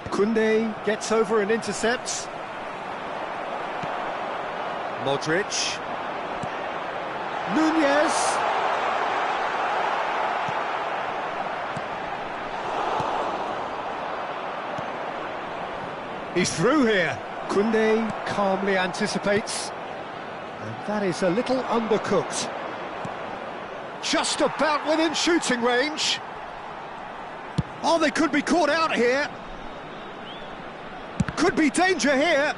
Koundé gets over and intercepts. Modrić. Nunez. He's through here. Koundé calmly anticipates. And that is a little undercooked. Just about within shooting range. Oh, they could be caught out here. Could be danger here.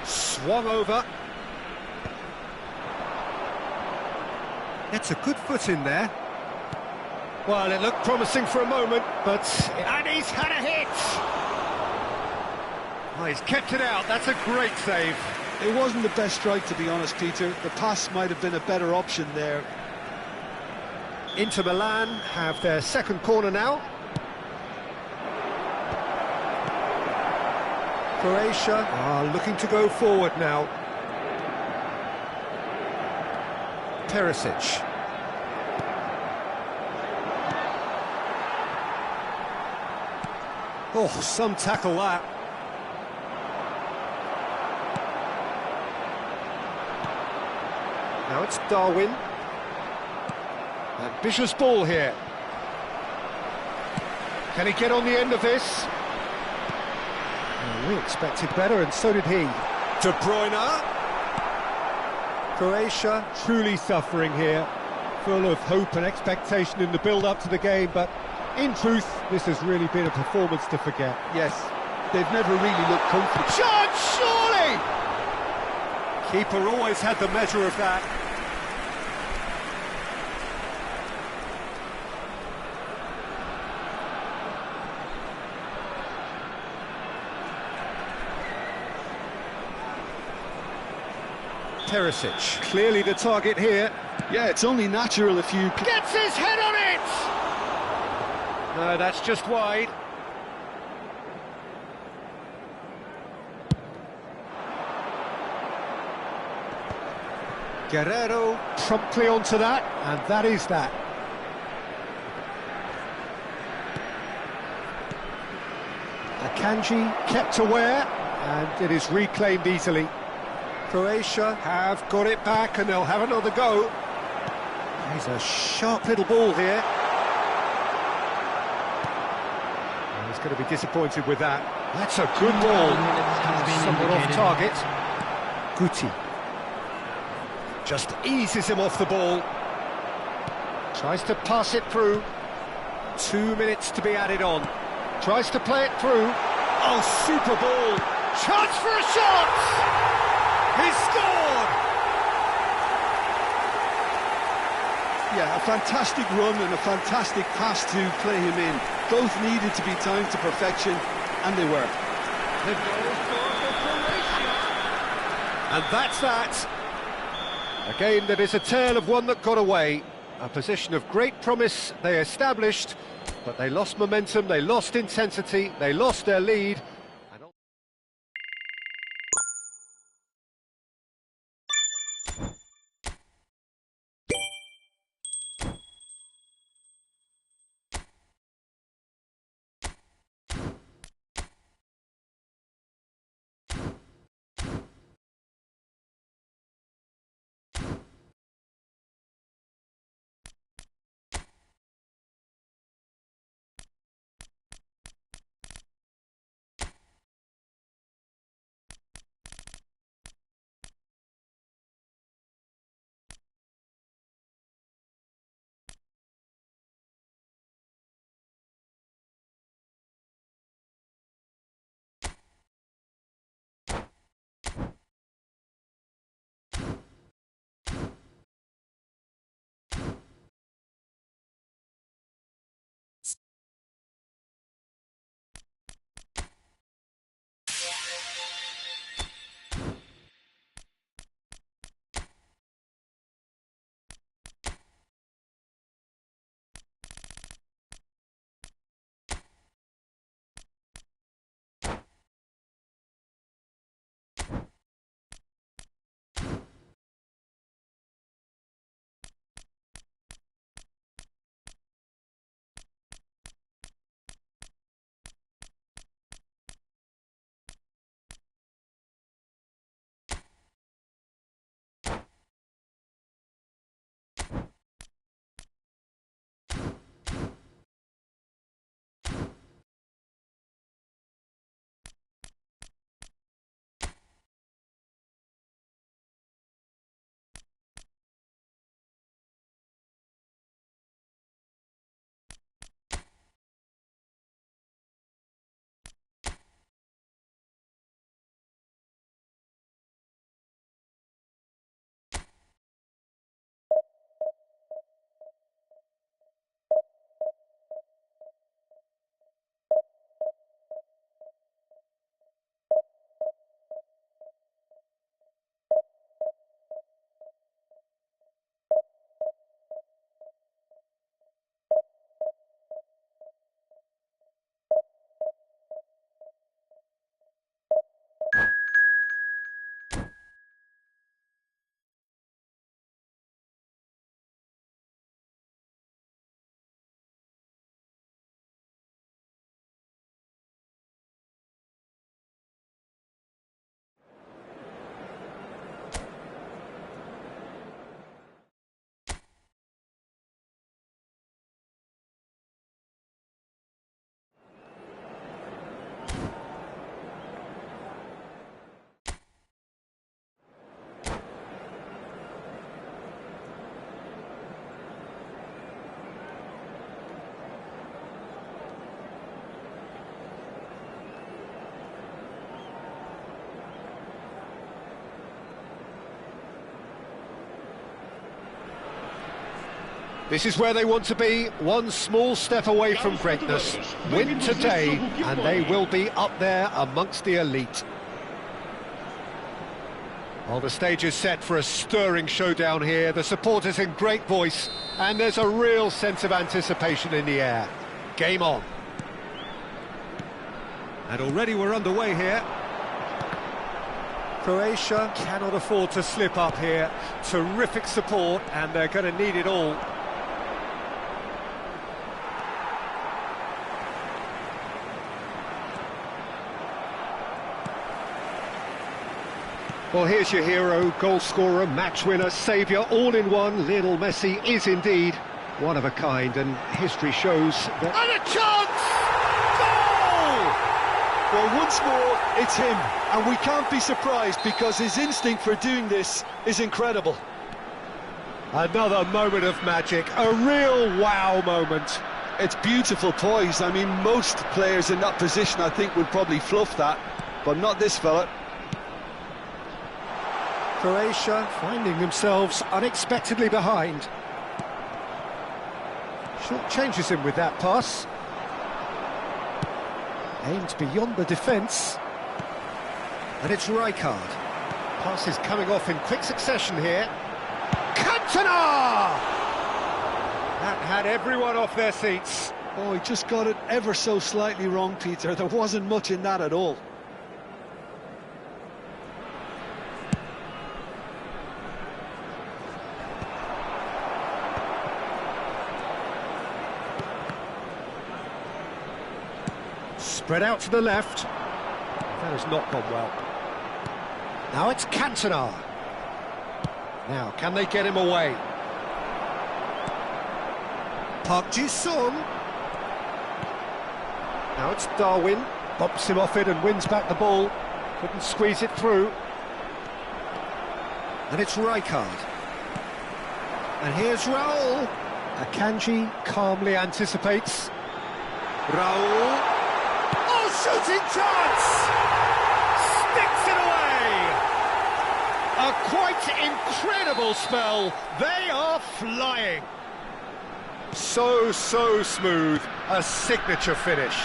Swung over. Gets a good foot in there. Well, it looked promising for a moment, but... And he's had a hit! Oh, he's kept it out. That's a great save. It wasn't the best strike, to be honest, Peter. The pass might have been a better option there. Inter Milan have their second corner now. Croatia are looking to go forward now. Perisic. Oh, some tackle that. Now it's Darwin. Ambitious ball here. Can he get on the end of this? We expected better, and so did he. De Bruyne. Croatia truly suffering here, full of hope and expectation in the build-up to the game, but in truth, this has really been a performance to forget. Yes, they've never really looked comfortable. Chance, surely! Keeper always had the measure of that. Perisic, clearly the target here. Yeah, it's only natural if you... Gets his head on it! No, that's just wide. Guerrero promptly onto that, and that is that. Akanji kept aware, and it is reclaimed easily. Croatia have got it back, and they'll have another go. He's a sharp little ball here. And he's going to be disappointed with that. That's a good ball. Somewhat off target. Guti. Just eases him off the ball. Tries to pass it through. 2 minutes to be added on. Tries to play it through. Oh, super ball. Chance for a shot! He scored! Yeah, a fantastic run and a fantastic pass to play him in. Both needed to be timed to perfection, and they were. The goal scored for Croatia. And that's that. A game that is a tale of one that got away. A position of great promise they established, but they lost momentum, they lost intensity, they lost their lead. This is where they want to be, one small step away from greatness. Win today, and they will be up there amongst the elite. Well, the stage is set for a stirring showdown here. The supporters in great voice, and there's a real sense of anticipation in the air. Game on. And already we're underway here. Croatia cannot afford to slip up here. Terrific support, and they're going to need it all. Well, here's your hero, goal scorer, match winner, saviour, all in one. Lionel Messi is indeed one of a kind, and history shows that... And a chance! Goal! Well, once more, it's him, and we can't be surprised because his instinct for doing this is incredible. Another moment of magic, a real wow moment. It's beautiful poise. I mean, most players in that position, I think, would probably fluff that, but not this fella. Croatia finding themselves unexpectedly behind. Short changes him with that pass. Aimed beyond the defence. And it's Rijkaard. Pass is coming off in quick succession here. Cantona! That had everyone off their seats. Oh, he just got it ever so slightly wrong, Peter. There wasn't much in that at all. Spread out to the left. That has not gone well. Now it's Cantona. Now, can they get him away? Park Ji-sung. Now it's Darwin. Bumps him off it and wins back the ball. Couldn't squeeze it through. And it's Rijkaard. And here's Raul. Akanji calmly anticipates. Raul. Shooting chance! Sticks it away! A quite incredible spell. They are flying. So smooth. A signature finish.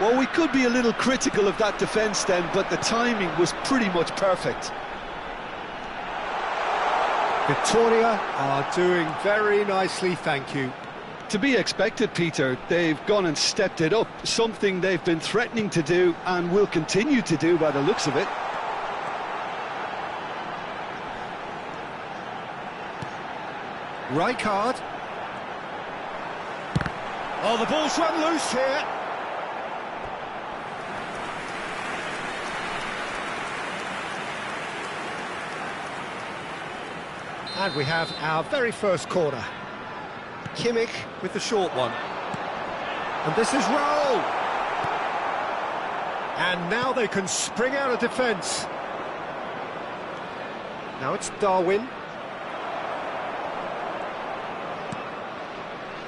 Well, we could be a little critical of that defence then, but the timing was pretty much perfect. Victoria are doing very nicely, thank you. To be expected, Peter. They've gone and stepped it up, something they've been threatening to do and will continue to do by the looks of it. Rijkaard. Oh, the ball's run loose here. And we have our very first corner. Kimmich with the short one. And this is Raul. And now they can spring out of defence. Now it's Darwin.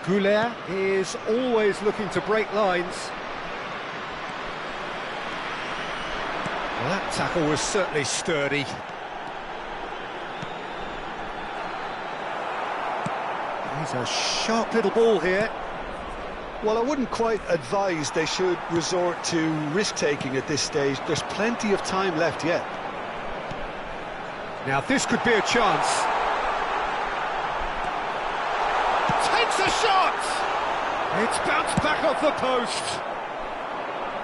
Goulet is always looking to break lines. Well, that tackle was certainly sturdy. He's a sharp little ball here. Well, I wouldn't quite advise they should resort to risk-taking at this stage. There's plenty of time left yet. Now this could be a chance. Takes a shot! It's bounced back off the post.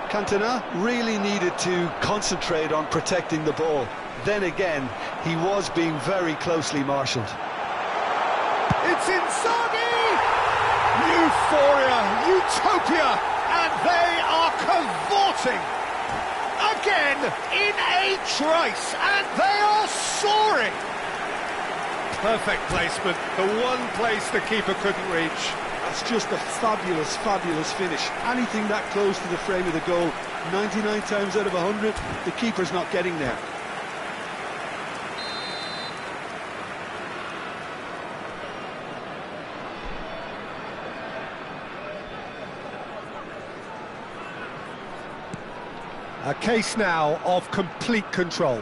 Cantona really needed to concentrate on protecting the ball. Then again, he was being very closely marshalled. It's Inzaghi! Euphoria, utopia, and they are cavorting again in a trice, and they are soaring. Perfect placement, the one place the keeper couldn't reach. That's just a fabulous, fabulous finish. Anything that close to the frame of the goal, 99 times out of 100, the keeper's not getting there. A case now of complete control.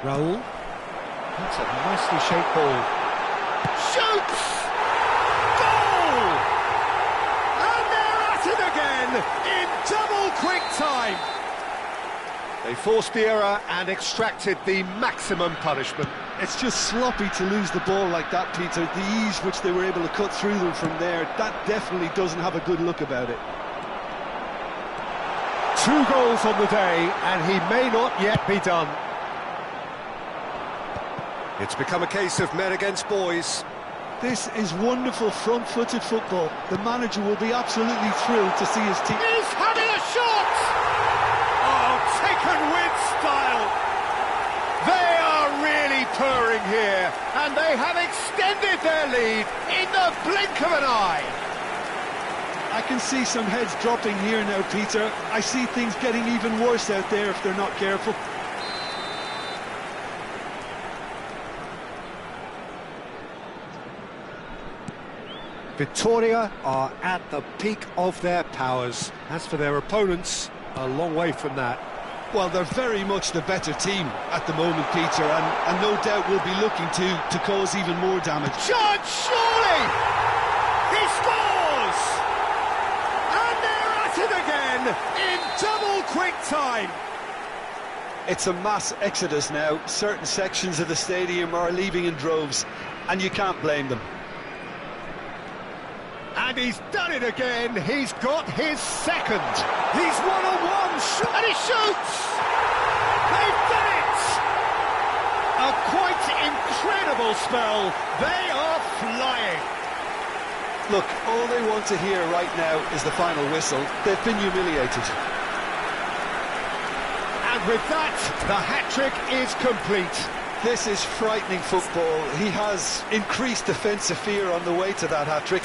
Raul. That's a nicely shaped ball. Shoots! again in double quick time. They forced the error and extracted the maximum punishment. It's just sloppy to lose the ball like that, Peter. The ease which they were able to cut through them from there, that definitely doesn't have a good look about it. 2 goals on the day, and he may not yet be done. It's become a case of men against boys. This is wonderful front-footed football. The manager will be absolutely thrilled to see his team. He's having a shot! Oh, taken with style. They are really purring here, and they have extended their lead in the blink of an eye. I can see some heads dropping here now, Peter. I see things getting even worse out there if they're not careful. Victoria are at the peak of their powers. As for their opponents, a long way from that. Well, they're very much the better team at the moment, Peter, and no doubt will be looking to cause even more damage. Chance, surely! He scores! And they're at it again in double quick time. It's a mass exodus now. Certain sections of the stadium are leaving in droves, and you can't blame them. And he's done it again. He's got his second. He's one-on-one, and he shoots! They've done it! A quite incredible spell. They are flying. Look, all they want to hear right now is the final whistle. They've been humiliated. And with that, the hat-trick is complete. This is frightening football. He has increased defensive fear on the way to that hat-trick.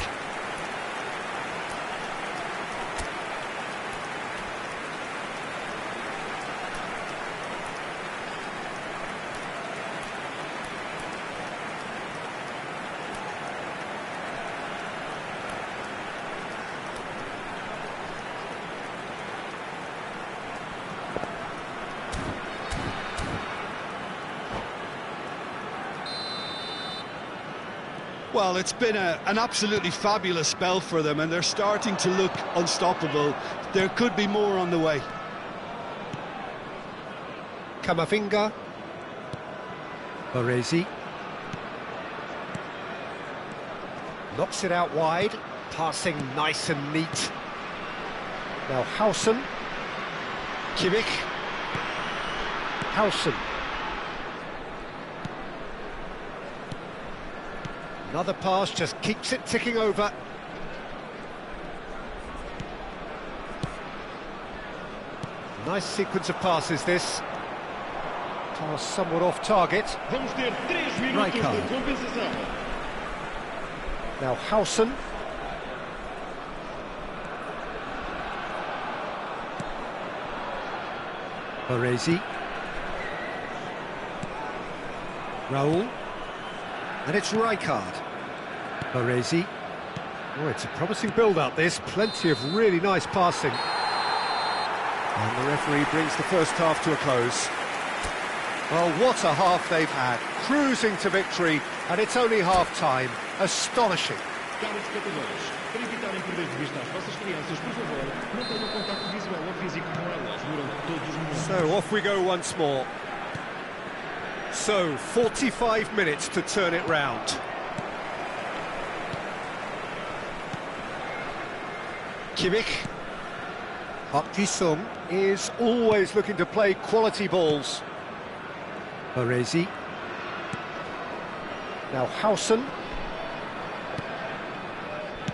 Well, it's been an absolutely fabulous spell for them, and they're starting to look unstoppable. There could be more on the way. Camavinga. Baresi. Knocks it out wide. Passing nice and neat. Now Hausen. Kimmich. Hausen. Another pass just keeps it ticking over. Nice sequence of passes, this. Pass somewhat off target. Rijkaard. Now Hausen. Baresi. Raul. And it's Rijkaard. Baresi. Oh, it's a promising build-up, this. Plenty of really nice passing. And the referee brings the first half to a close. Well, what a half they've had. Cruising to victory, and it's only half-time. Astonishing. So, off we go once more. So, 45 minutes to turn it round. Kimmich. Park Ji-sung is always looking to play quality balls. Baresi. Now Hausen.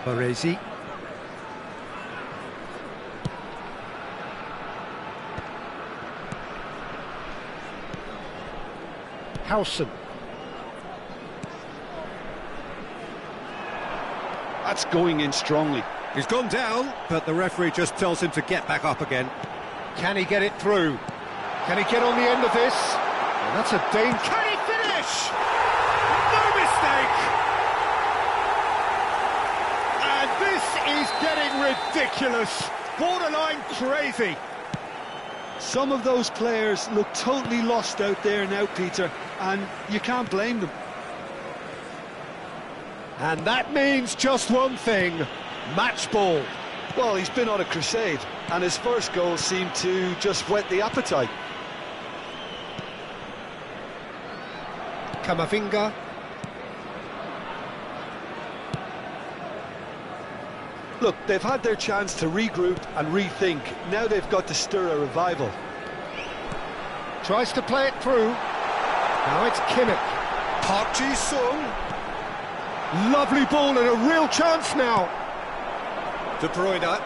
Baresi. Hausen. That's going in strongly. He's gone down, but the referee just tells him to get back up again. Can he get it through? Can he get on the end of this? Well, that's a danger. Can he finish? No mistake! And this is getting ridiculous. Borderline crazy. Some of those players look totally lost out there now, Peter, and you can't blame them. And that means just one thing. Match ball. Well, he's been on a crusade, and his first goal seemed to just whet the appetite. Camavinga. Look, they've had their chance to regroup and rethink. Now they've got to stir a revival. Tries to play it through. Now it's Kimmich. Park Ji-sung. Lovely ball and a real chance now. De Bruyne.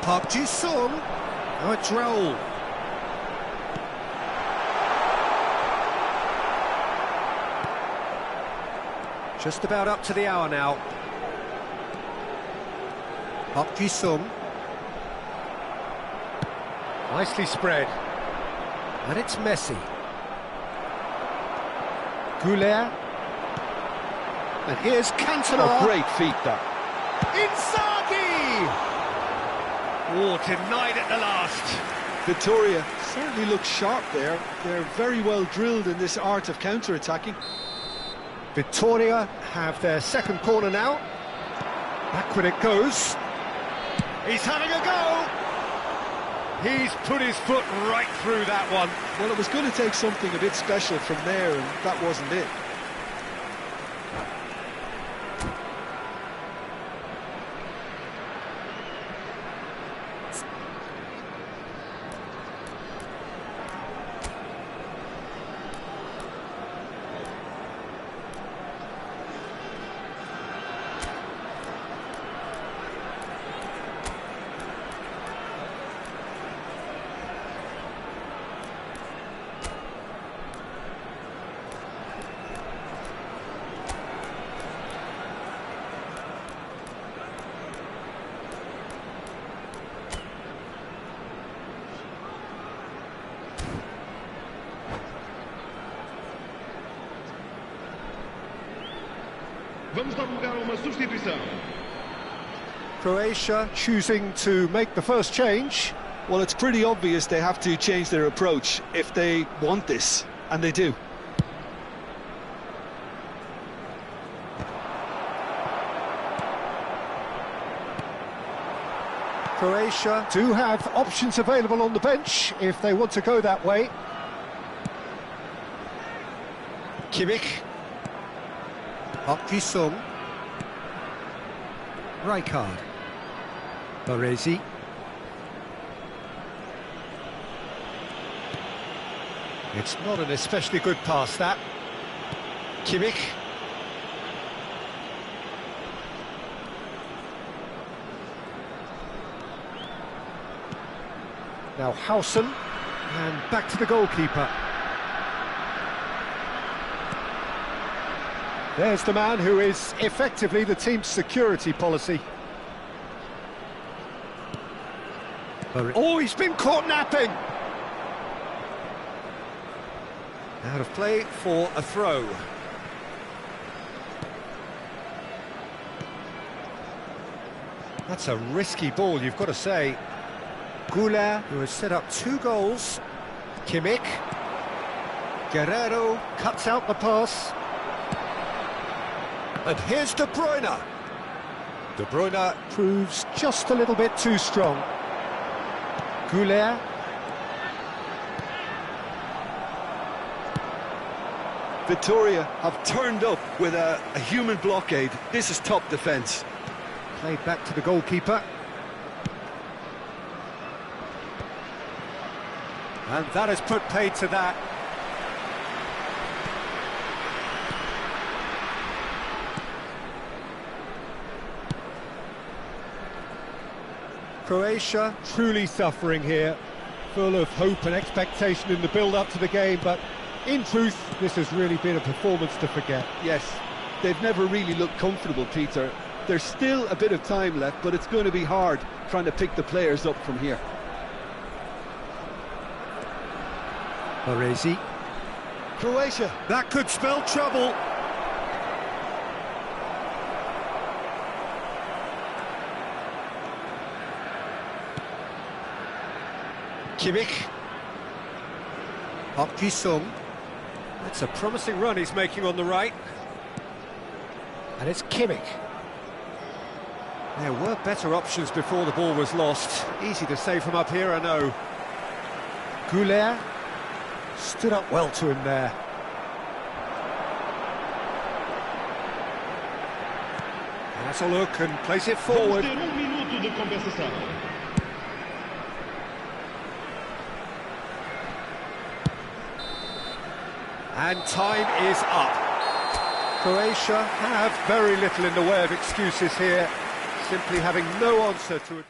Park Ji-sung. Now it's Raul. Just about up to the hour now. Park Ji-sung. Nicely spread. And it's Messi. Goulet. And here's Cantona. Oh, great feat, that. Inzaghi! Oh, denied at the last. Vittoria certainly looks sharp there. They're very well drilled in this art of counter-attacking. Victoria have their second corner now. Backward it goes. He's having a go. He's put his foot right through that one. Well, it was going to take something a bit special from there, and that wasn't it. Vamos dar lugar a uma substituição. Croatia choosing to make the first change. Well, it's pretty obvious they have to change their approach if they want this, and they do. Croatia do have options available on the bench if they want to go that way. Kimmich. Park Ji-sung. Rijkaard. Baresi. It's not an especially good pass, that. Kimmich. Now Howson, and back to the goalkeeper. There's the man who is effectively the team's security policy. Oh, he's been caught napping! Out of play for a throw. That's a risky ball, you've got to say. Goulet, who has set up 2 goals. Kimmich. Guerrero cuts out the pass. And here's De Bruyne. De Bruyne proves just a little bit too strong. Goulet. Vittoria have turned up with a human blockade. This is top defence. Played back to the goalkeeper. And that has put paid to that. Croatia truly suffering here, full of hope and expectation in the build-up to the game, but in truth, this has really been a performance to forget. Yes, they've never really looked comfortable, Peter. There's still a bit of time left, but it's going to be hard trying to pick the players up from here. Baresi. Croatia. That could spell trouble. Kimmich. Park Ji-sung. That's a promising run he's making on the right. And it's Kimmich. There were better options before the ball was lost. Easy to say from up here, I know. Goulet stood up well to him there. That's a look and place it forward. Vamos ter minuto de compensação. And time is up. Croatia have very little in the way of excuses here, simply having no answer to it.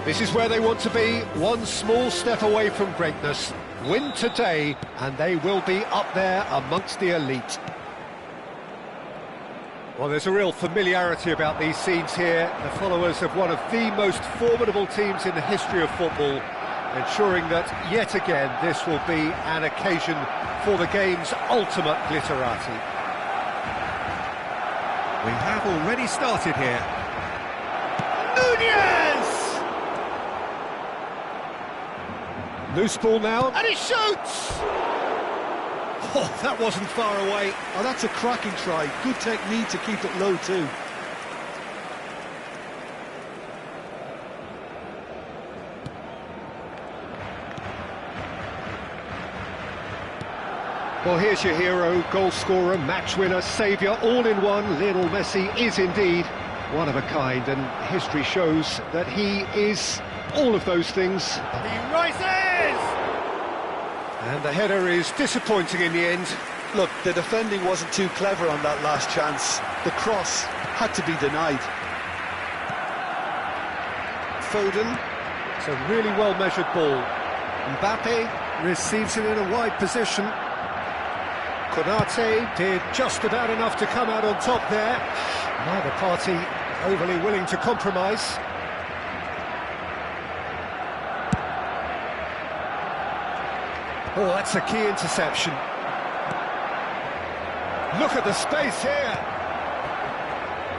This is where they want to be, one small step away from greatness. Win today, and they will be up there amongst the elite. Well, there's a real familiarity about these scenes here. The followers of one of the most formidable teams in the history of football, ensuring that, yet again, this will be an occasion for the game's ultimate glitterati. We have already started here. Nunez! Loose ball now, and he shoots! Oh, that wasn't far away. Oh, that's a cracking try. Good technique to keep it low too. Well, here's your hero, goal scorer, match winner, saviour, all in one. Lionel Messi is indeed one of a kind, and history shows that he is all of those things. He rises! And the header is disappointing in the end. Look, the defending wasn't too clever on that last chance. The cross had to be denied. Foden, it's a really well-measured ball. Mbappe receives it in a wide position. Konate did just about enough to come out on top there. Neither party overly willing to compromise. Oh, that's a key interception. Look at the space here.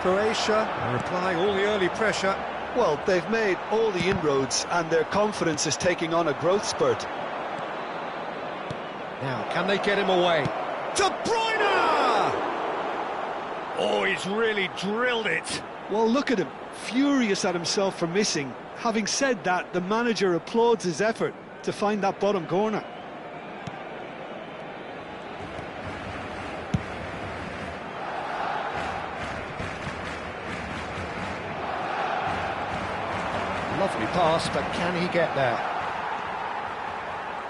Croatia are applying all the early pressure. Well, they've made all the inroads and their confidence is taking on a growth spurt. Now, can they get him away? De Bruyne! Oh, he's really drilled it. Well, look at him, furious at himself for missing. Having said that, the manager applauds his effort to find that bottom corner. Lovely pass, but can he get there?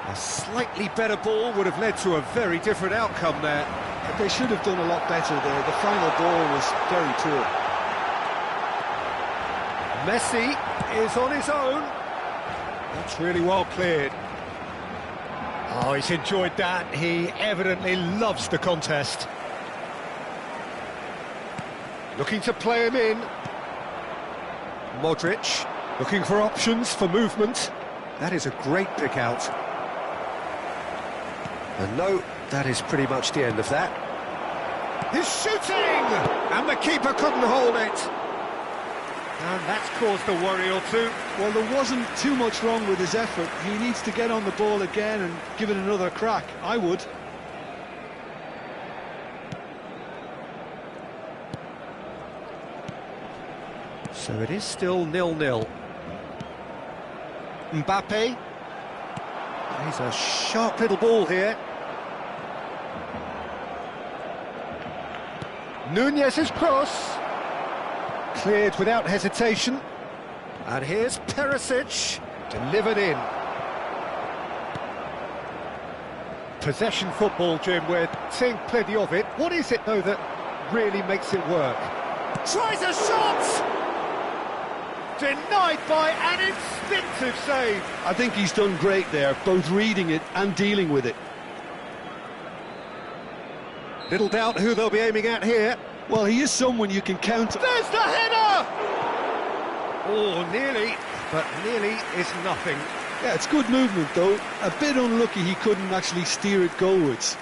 A slightly better ball would have led to a very different outcome there. They should have done a lot better there. The final ball was very poor. Messi is on his own. That's really well cleared. Oh, he's enjoyed that. He evidently loves the contest. Looking to play him in. Modrić, looking for options for movement. That is a great pick out. And no, that is pretty much the end of that. He's shooting! And the keeper couldn't hold it. And that's caused a worry or two. Well, there wasn't too much wrong with his effort. He needs to get on the ball again and give it another crack. I would. So it is still 0-0. Mbappe. He's a sharp little ball here. Nunez's cross. Cleared without hesitation. And here's Perisic. Delivered in. Possession football, Jim, we're seeing plenty of it. What is it, though, that really makes it work? Tries a shot! Denied by an instinctive save. I think he's done great there, both reading it and dealing with it. Little doubt who they'll be aiming at here. Well, he is someone you can count on. There's the header! Oh, nearly, but nearly is nothing. Yeah, it's good movement, though. A bit unlucky he couldn't actually steer it goalwards.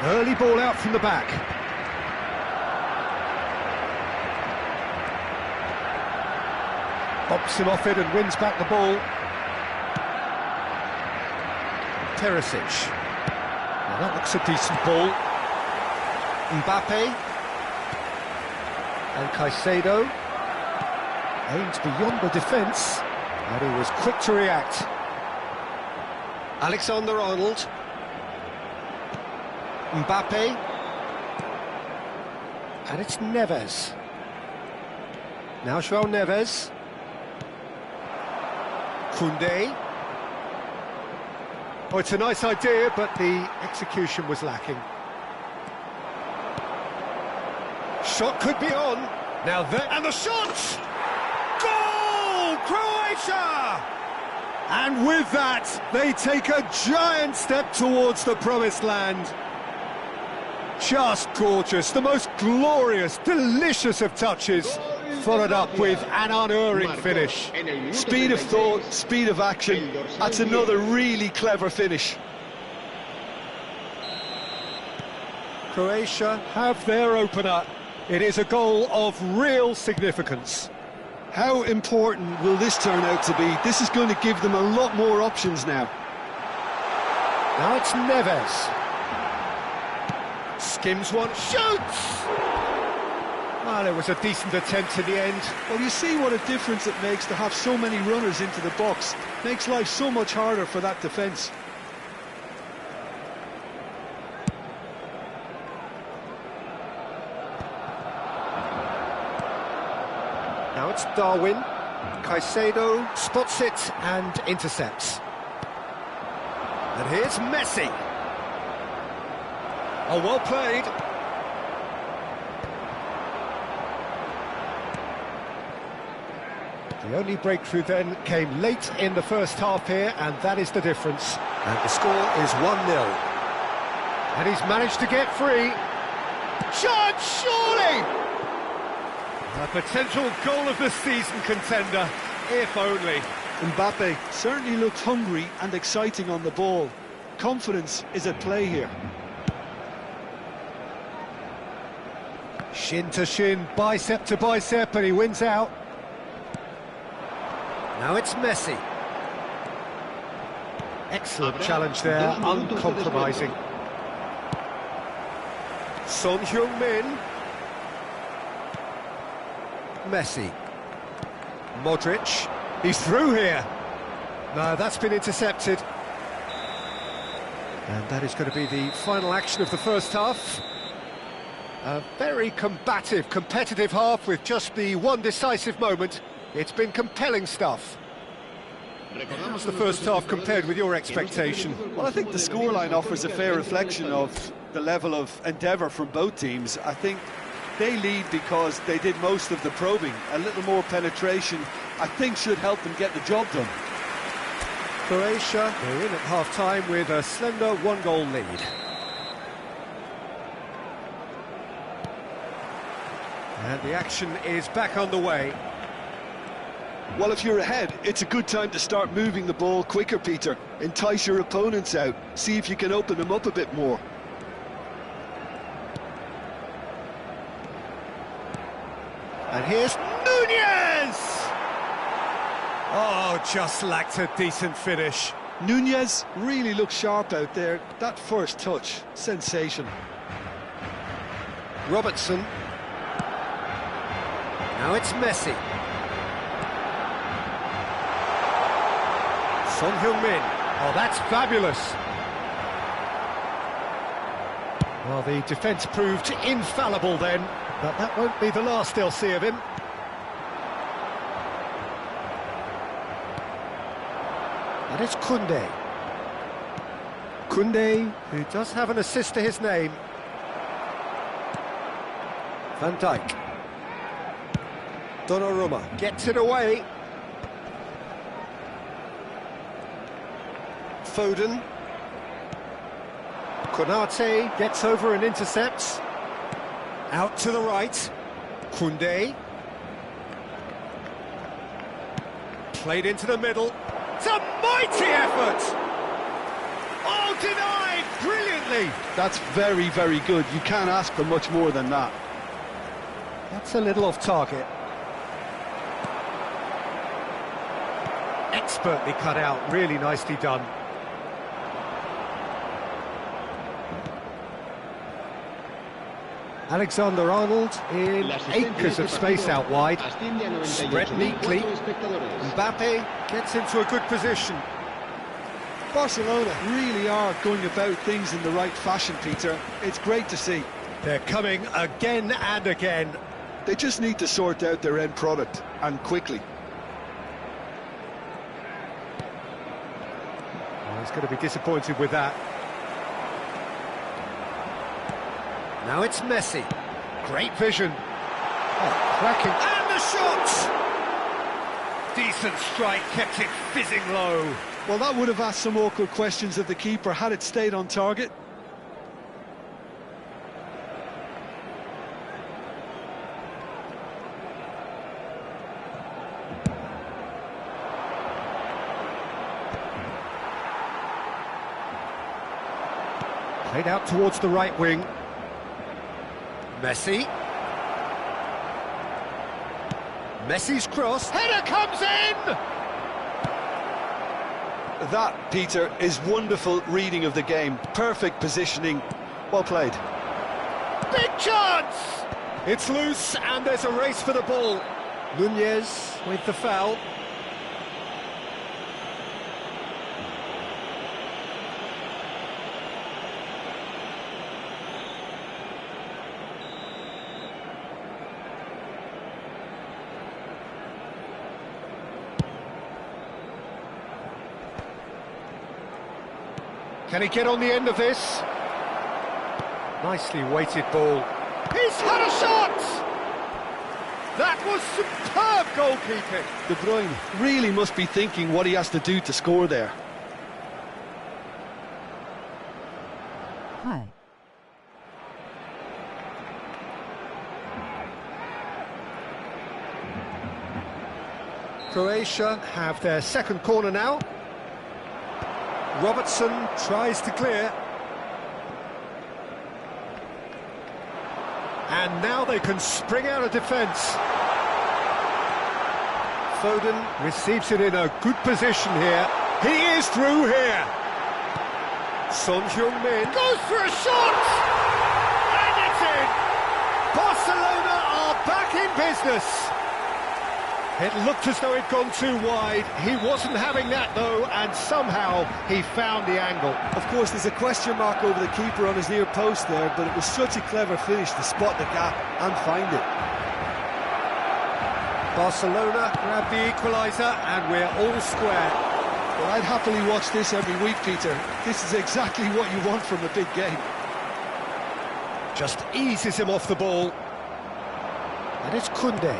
Early ball out from the back. Bops him off it and wins back the ball. Perisic. Now that looks a decent ball. Mbappe. And Caicedo. Aimed beyond the defence. And he was quick to react. Alexander-Arnold. Mbappe. And it's Neves. Now João Neves. Koundé. Oh, it's a nice idea, but the execution was lacking. Shot could be on. Now there, and the shot! Goal! Croatia! And with that, they take a giant step towards the promised land. Just gorgeous, the most glorious, delicious of touches, followed up with an unerring finish. Speed of thought, speed of action. That's another really clever finish. Croatia have their opener. It is a goal of real significance. How important will this turn out to be? This is going to give them a lot more options now. Now it's Neves. Skims one, shoots! Well, it was a decent attempt in the end. Well, you see what a difference it makes to have so many runners into the box. Makes life so much harder for that defence. Now it's Darwin. Caicedo spots it and intercepts. And here's Messi. Oh, well played. The only breakthrough then came late in the first half here, and that is the difference. And the score is 1-0. And he's managed to get free. Shot, surely! A potential goal of the season contender, if only. Mbappe certainly looked hungry and exciting on the ball. Confidence is at play here. Shin to shin, bicep to bicep, and he wins out. Now it's Messi. Excellent challenge there, uncompromising. Son Heung-min. Messi. Modrić. He's through here. No, that's been intercepted. And that is going to be the final action of the first half. A very combative, competitive half with just the one decisive moment. It's been compelling stuff. How's the first half compared with your expectation? Well, I think the scoreline offers a fair reflection of the level of endeavour from both teams. I think They lead because they did most of the probing. A little more penetration, I think, should help them get the job done. Croatia, they're in at half-time with a slender one-goal lead. And the action is back underway. Well, if you're ahead, it's a good time to start moving the ball quicker, Peter. Entice your opponents out. See if you can open them up a bit more. And here's Nunez! Oh, just lacked a decent finish. Nunez really looks sharp out there. That first touch, sensation. Robertson. Now it's Messi. Son Heung-min. Oh, that's fabulous. Well, the defence proved infallible then, but that won't be the last they'll see of him. And it's Koundé. Koundé, who does have an assist to his name. Van Dijk. Donnarumma gets it away. Foden. Konate gets over and intercepts. Out to the right. Koundé. Played into the middle. It's a mighty effort! Oh, denied brilliantly! That's very, very good. You can't ask for much more than that. That's a little off target. Expertly cut out, really nicely done. Alexander-Arnold in acres of space out wide. Spread neatly. Mbappe gets into a good position. Barcelona really are going about things in the right fashion, Peter. It's great to see. They're coming again and again. They just need to sort out their end product, and quickly. Oh, he's going to be disappointed with that. Now it's Messi. Great vision. Oh, cracking. And the shot! Decent strike, kept it fizzing low. Well, that would have asked some awkward questions of the keeper had it stayed on target. Played out towards the right wing. Messi. Messi's cross. Header comes in! That, Peter, is wonderful reading of the game. Perfect positioning. Well played. Big chance! It's loose and there's a race for the ball. Nunez with the foul. Can he get on the end of this? Nicely weighted ball. He's had a shot! That was superb goalkeeping. De Bruyne really must be thinking what he has to do to score there. Hi. Croatia have their second corner now. Robertson tries to clear. And now they can spring out of defence. Foden receives it in a good position here. He is through here. Son Heung-min goes for a shot! And it's in! Barcelona are back in business. It looked as though he'd gone too wide. He wasn't having that, though, and somehow he found the angle. Of course, there's a question mark over the keeper on his near post there, but it was such a clever finish to spot the gap and find it. Barcelona grab the equaliser, and we're all square. Well, I'd happily watch this every week, Peter. This is exactly what you want from a big game. Just eases him off the ball. And it's Koundé.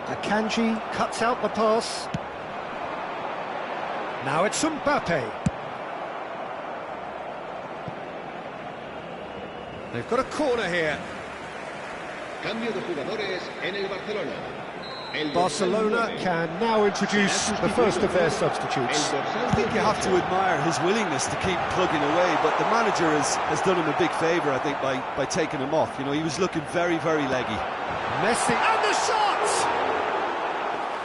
Akanji cuts out the pass. Now it's Mbappe. They've got a corner here. Cambio de jugadores en el Barcelona. Barcelona can now introduce the first of their substitutes. I think you have to admire his willingness to keep plugging away, but the manager has done him a big favour, I think, by taking him off. You know, he was looking very, very leggy. Messi, and the shot!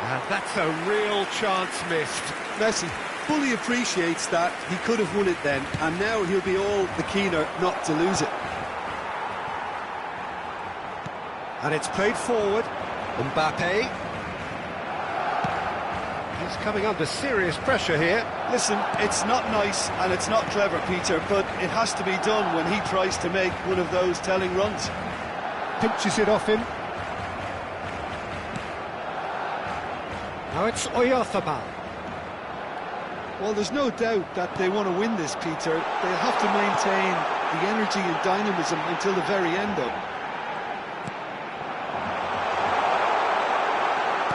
And that's a real chance missed. Messi fully appreciates that he could have won it then, and now he'll be all the keener not to lose it. And it's played forward. Mbappe. He's coming under serious pressure here. Listen, it's not nice and it's not clever, Peter, but it has to be done when he tries to make one of those telling runs. Pinches it off him. Now it's Oyarzabal. Well, there's no doubt that they want to win this, Peter. They'll have to maintain the energy and dynamism until the very end, though.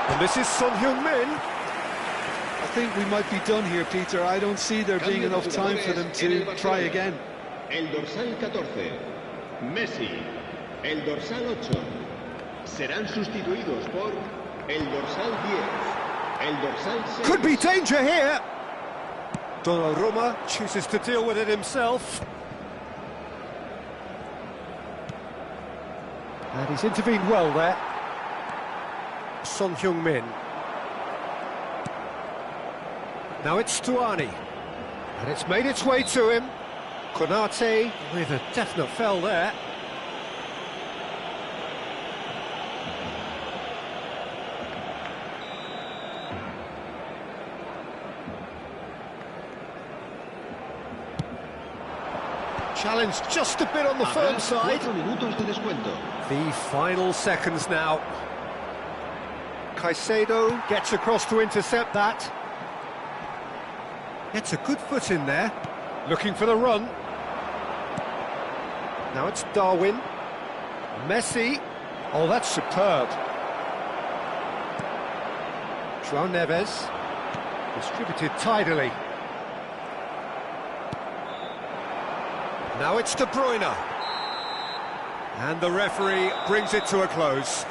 And this is Son Heung-min. I think we might be done here, Peter. I don't see there being enough time for them to try again. El dorsal 14, Messi. El dorsal 8, serán sustituidos por el dorsal 10. El dorsal 6. Could be danger here. Donnarumma chooses to deal with it himself. And he's intervened well there. Son Heung-min. Now it's Stuani. And it's made its way to him. Konate with a definite foul there. Challenge just a bit on the firm side. 4 minutos de descuento. The final seconds now. Caicedo gets across to intercept that. Gets a good foot in there. Looking for the run. Now it's Darwin. Messi. Oh, that's superb. João Neves. Distributed tidily. Now it's De Bruyne. And the referee brings it to a close.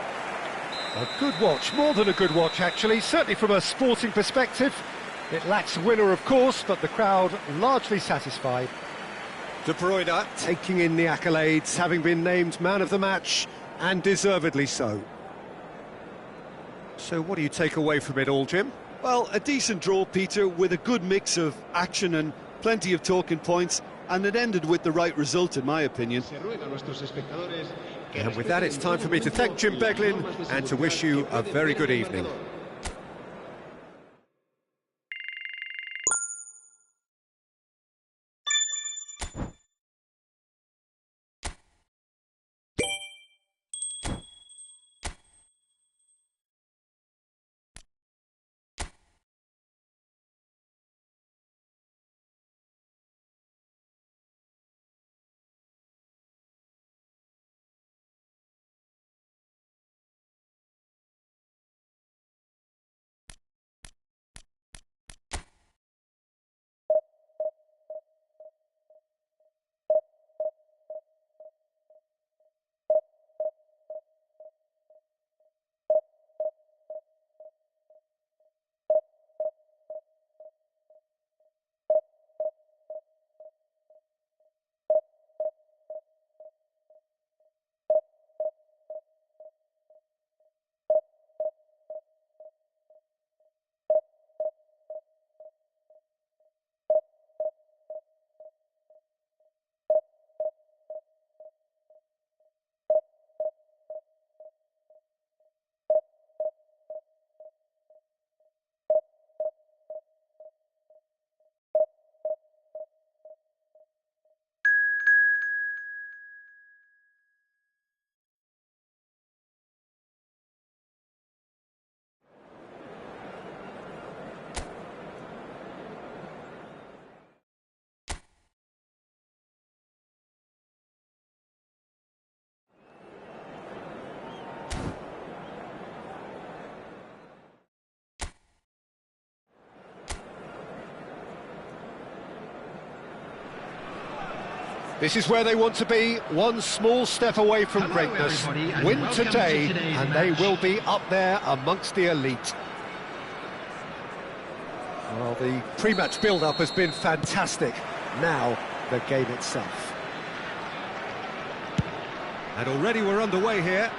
A good watch, more than a good watch actually, certainly from a sporting perspective. It lacks a winner, of course, but the crowd largely satisfied. De Bruyne taking in the accolades, having been named man of the match, and deservedly so. So what do you take away from it all, Jim? Well, a decent draw, Peter, with a good mix of action and plenty of talking points, and it ended with the right result, in my opinion. And with that, it's time for me to thank Jim Beglin and to wish you a very good evening. This is where they want to be, one small step away from greatness. Win today, and they will be up there amongst the elite. Well, the pre-match build-up has been fantastic. Now, the game itself. And already we're underway here.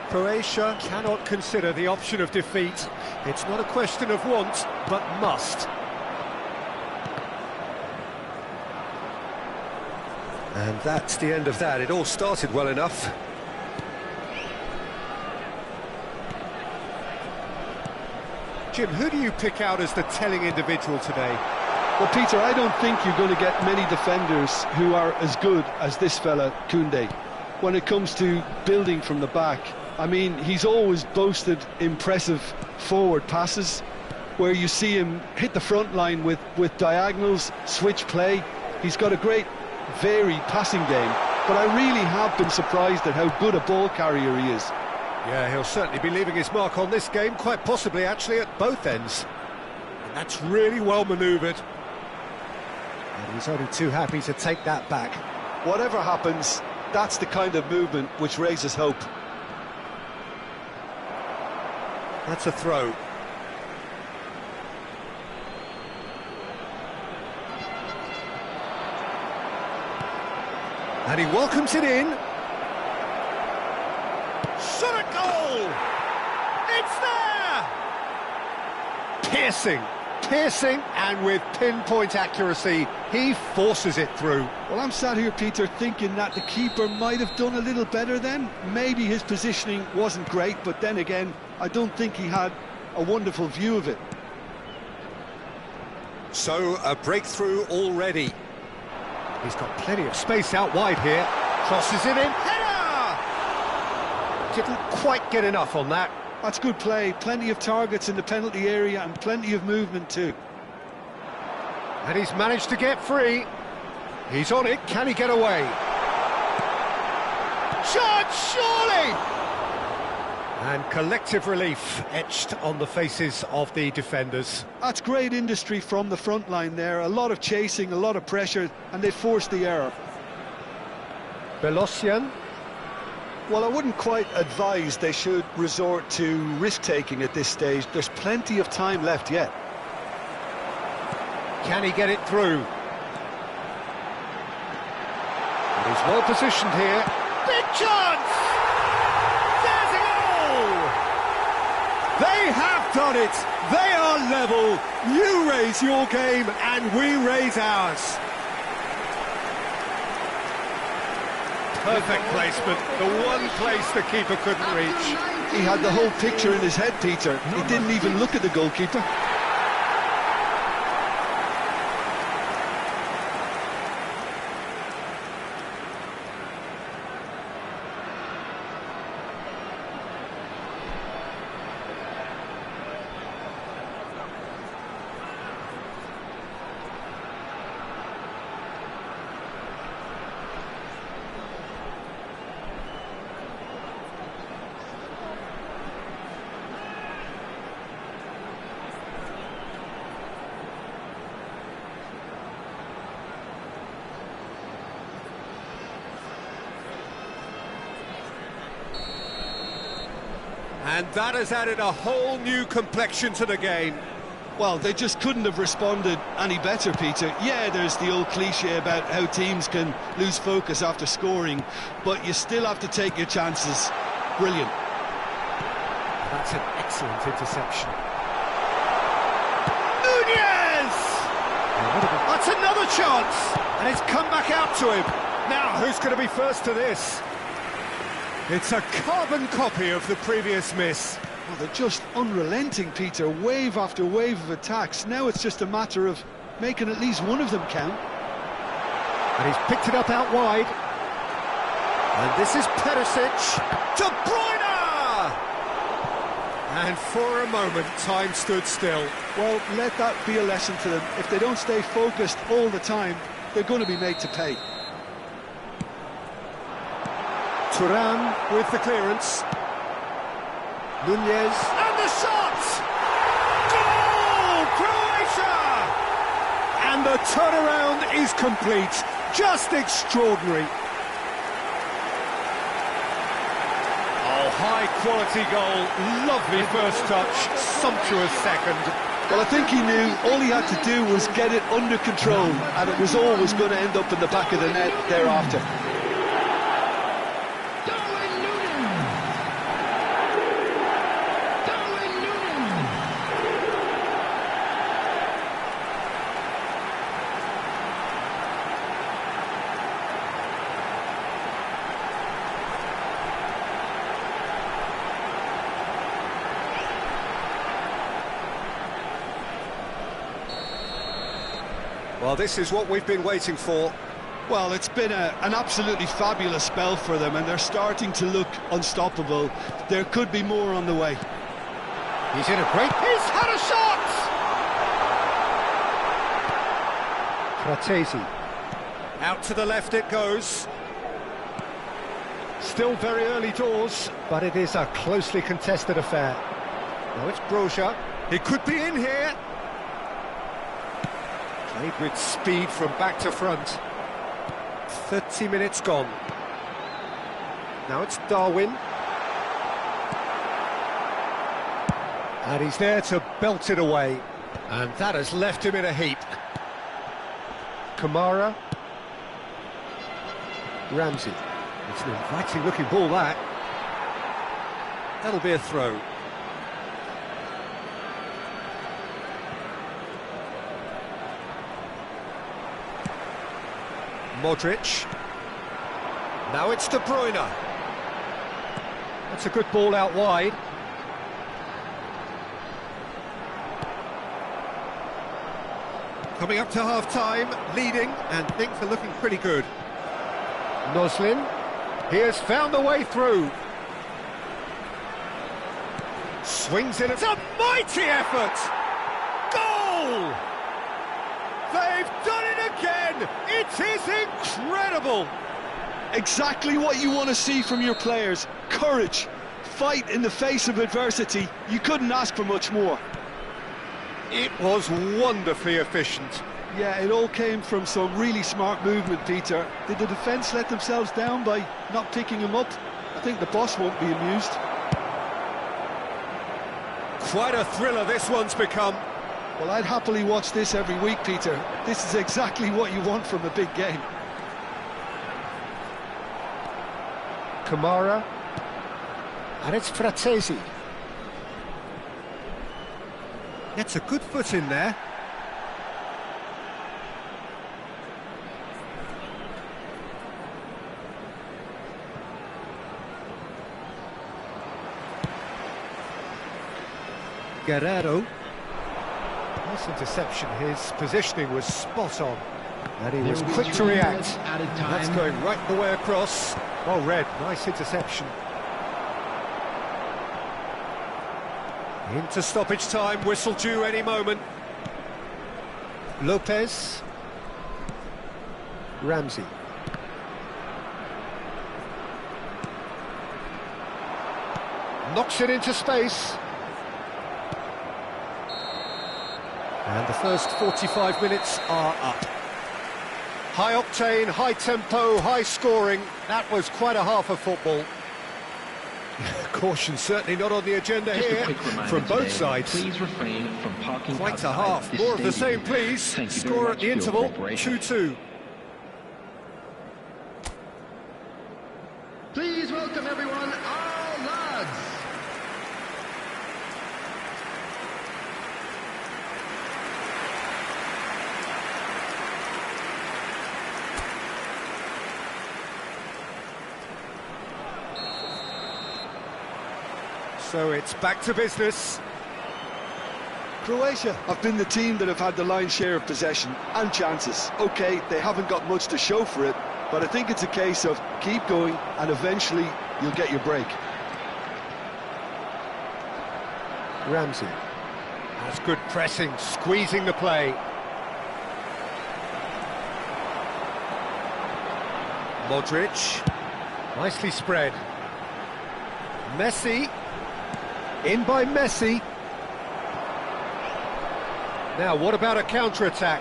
Croatia cannot consider the option of defeat. It's not a question of want, but must. And that's the end of that. It all started well enough. Jim, who do you pick out as the telling individual today? Well, Peter, I don't think you're going to get many defenders who are as good as this fella, Koundé. When it comes to building from the back, I mean, he's always boasted impressive forward passes, where you see him hit the front line with diagonals, switch play. He's got a great varied passing game, but I really have been surprised at how good a ball carrier he is. Yeah, he'll certainly be leaving his mark on this game, quite possibly actually at both ends. And that's really well manoeuvred. And he's only too happy to take that back. Whatever happens, that's the kind of movement which raises hope. That's a throw. And he welcomes it in. Shot at goal! It's there! Piercing, and with pinpoint accuracy, he forces it through. Well, I'm sat here, Peter, thinking that the keeper might have done a little better then. Maybe his positioning wasn't great, but then again, I don't think he had a wonderful view of it. So, a breakthrough already. He's got plenty of space out wide here. Crosses it in. Header! Didn't quite get enough on that. That's good play. Plenty of targets in the penalty area and plenty of movement too. And he's managed to get free. He's on it. Can he get away? Shot, surely! And collective relief etched on the faces of the defenders. That's great industry from the front line there. A lot of chasing, a lot of pressure, and they forced the error. Belosian. Well, I wouldn't quite advise they should resort to risk-taking at this stage. There's plenty of time left yet. Can he get it through? And he's well positioned here. Big chance! There's a goal! They have done it! They are level! You raise your game and we raise ours. Perfect placement, the one place the keeper couldn't reach. He had the whole picture in his head, Peter. He didn't even look at the goalkeeper. And that has added a whole new complexion to the game. Well, they just couldn't have responded any better, Peter. Yeah, there's the old cliche about how teams can lose focus after scoring, but you still have to take your chances. Brilliant. That's an excellent interception. Nunez! That's another chance! And it's come back out to him. Now, who's going to be first to this? It's a carbon copy of the previous miss. Well, they're just unrelenting, Peter. Wave after wave of attacks. Now it's just a matter of making at least one of them count. And he's picked it up out wide. And this is Perisic. De Bruyne! And for a moment, time stood still. Well, let that be a lesson to them. If they don't stay focused all the time, they're going to be made to pay. Thuram with the clearance. Nunez. And the shot! Goal! Croatia! And And the turnaround is complete. Just extraordinary. Oh, high-quality goal. Lovely first touch. Sumptuous second. Well, I think he knew all he had to do was get it under control, and it was always going to end up in the back of the net thereafter. Well, this is what we've been waiting for. Well, it's been an absolutely fabulous spell for them, and they're starting to look unstoppable. There could be more on the way. He's in a great... He's had a shot! Fratesi. Out to the left it goes. Still very early doors, but it is a closely contested affair. Now it's Broja. He could be in here. Played with speed from back to front. 30 minutes gone. Now it's Darwin. And he's there to belt it away. And that has left him in a heap. Kamara. Ramsey. It's an inviting looking ball, that. That'll be a throw. Modrić. Now it's De Bruyne. That's a good ball out wide. Coming up to half-time, leading, and things are looking pretty good. Noslin, he has found the way through. Swings in, it's a mighty effort! Goal! They've done it again! It is incredible! Exactly what you want to see from your players. Courage, fight in the face of adversity. You couldn't ask for much more. It was wonderfully efficient. Yeah, it all came from some really smart movement, Peter. Did the defence let themselves down by not picking him up? I think the boss won't be amused. Quite a thriller this one's become. Well, I'd happily watch this every week, Peter. This is exactly what you want from a big game. Kamara. And it's Fratesi. Gets a good foot in there. Guerrero. Nice interception. His positioning was spot on. And he was quick to react. That's going right the way across. Oh, Red, nice interception. Into stoppage time, whistle due any moment. Lopez. Ramsey. Knocks it into space. And the first 45 minutes are up. High octane, high tempo, high scoring. That was quite a half of football. Caution certainly not on the agenda here from both sides. Please refrain from parking Quite a half. More of the same, please. Score at the interval, 2-2. Please welcome everyone, our lads. So it's back to business. Croatia have been the team that have had the lion's share of possession and chances. OK, they haven't got much to show for it, but I think it's a case of keep going and eventually you'll get your break. Ramsey. That's good pressing, squeezing the play. Modrić. Nicely spread. Messi. In by Messi. Now, what about a counter-attack?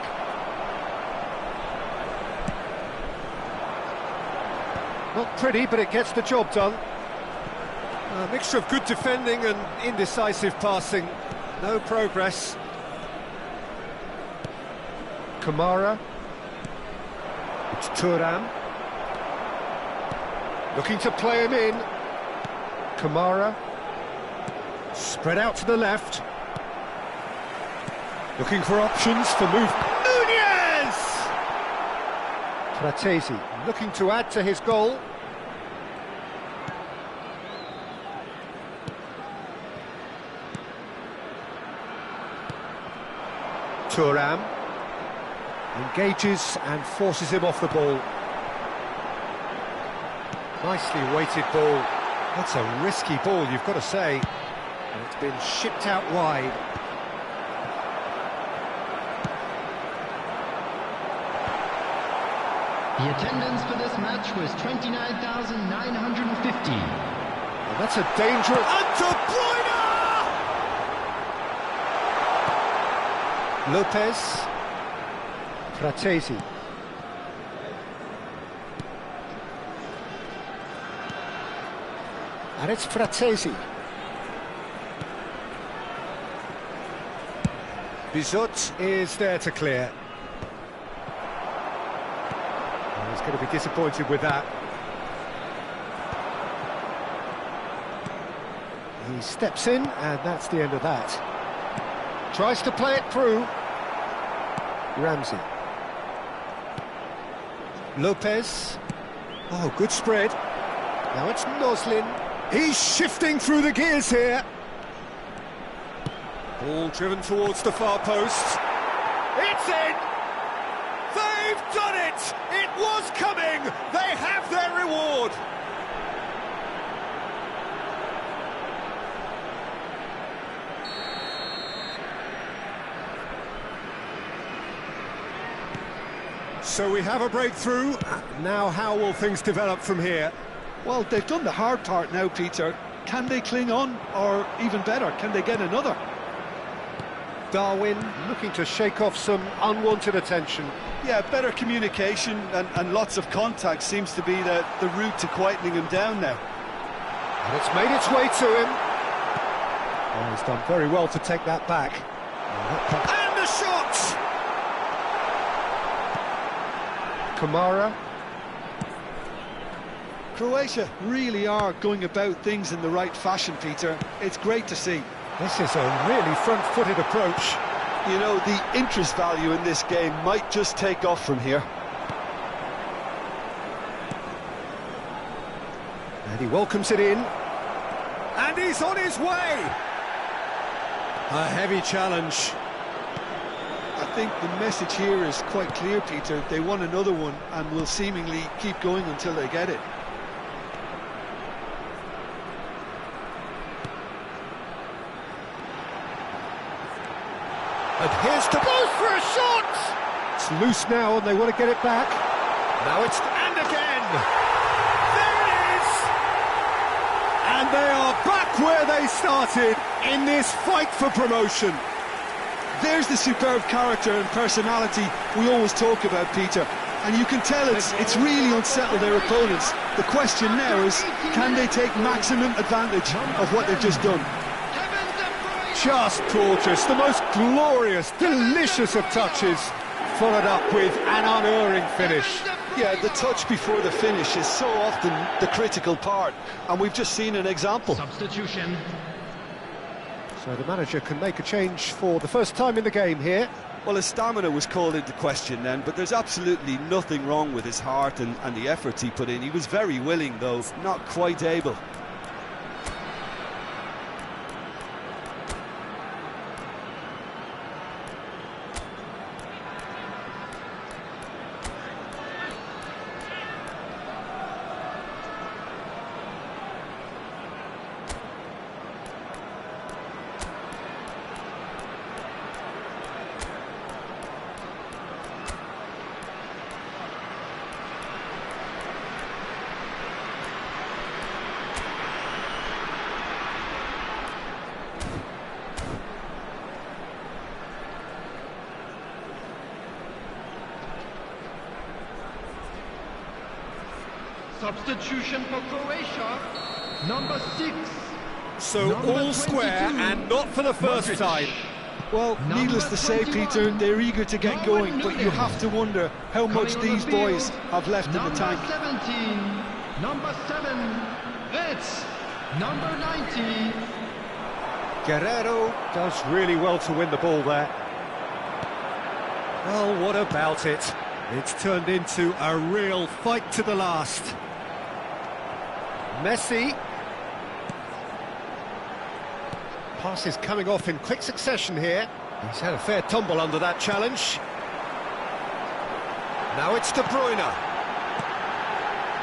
Not pretty, but it gets the job done. A mixture of good defending and indecisive passing. No progress. Kamara. It's Thuram. Looking to play him in. Kamara. Spread out to the left. Looking for options for move. Nunez! Fratesi looking to add to his goal. Thuram engages and forces him off the ball. Nicely weighted ball. That's a risky ball, you've got to say. And it's been shipped out wide. The attendance for this match was 29,950. Well, that's a dangerous... And De Bruyne! Lopez. Fratesi. And it's Fratesi. Bizot is there to clear. Oh, he's going to be disappointed with that. He steps in, and that's the end of that. Tries to play it through. Ramsey. Lopez. Oh, good spread. Now it's Noslin. He's shifting through the gears here. Ball driven towards the far post. It's in! They've done it! It was coming! They have their reward! So we have a breakthrough. Now how will things develop from here? Well, they've done the hard part now, Peter. Can they cling on, or even better, can they get another? Darwin looking to shake off some unwanted attention. Yeah, better communication and lots of contact seems to be the route to quietening him down now. And it's made its way to him. Oh, he's done very well to take that back. And the shot! Kamara. Croatia really are going about things in the right fashion, Peter. It's great to see. This is a really front-footed approach. You know, the interest value in this game might just take off from here. And he welcomes it in. And he's on his way! A heavy challenge. I think the message here is quite clear, Peter. They want another one and will seemingly keep going until they get it. And here's the... Goes for a shot! It's loose now and they want to get it back. Now it's... And again! There it is! And they are back where they started in this fight for promotion. There's the superb character and personality we always talk about, Peter. And you can tell it's really unsettled their opponents. The question now is, can they take maximum advantage of what they've just done? Just gorgeous, the most glorious, delicious of touches, followed up with an unerring finish. Yeah, the touch before the finish is so often the critical part, and we've just seen an example. Substitution. So the manager can make a change for the first time in the game here. Well, his stamina was called into question then, but there's absolutely nothing wrong with his heart and the efforts he put in. He was very willing, though, not quite able. Substitution for Croatia, number 6. So Number all square 22, and not for the first Modrić. time. Well, needless to say, 21, Peter, they're eager to get going, but you have to wonder how much Coming on these the field, boys have left in the number tank. 17, number 7, Reds, number 90. Guerrero does really well to win the ball there. Well, what about it? It's turned into a real fight to the last. Messi. Pass is coming off in quick succession here. He's had a fair tumble under that challenge. Now it's De Bruyne.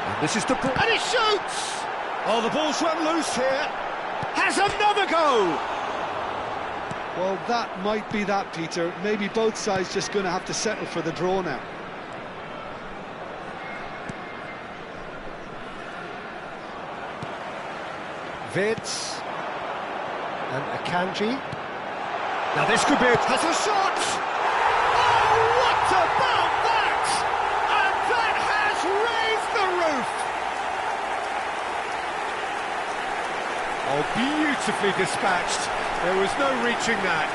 And this is De Bruyne. And he shoots! Oh, the ball's run loose here. Has another go! Well, that might be that, Peter. Maybe both sides just going to have to settle for the draw now. Vids. And Akanji. Now this could be it. Has a shot! Oh, what about that? And that has raised the roof! Oh, beautifully dispatched. There was no reaching that.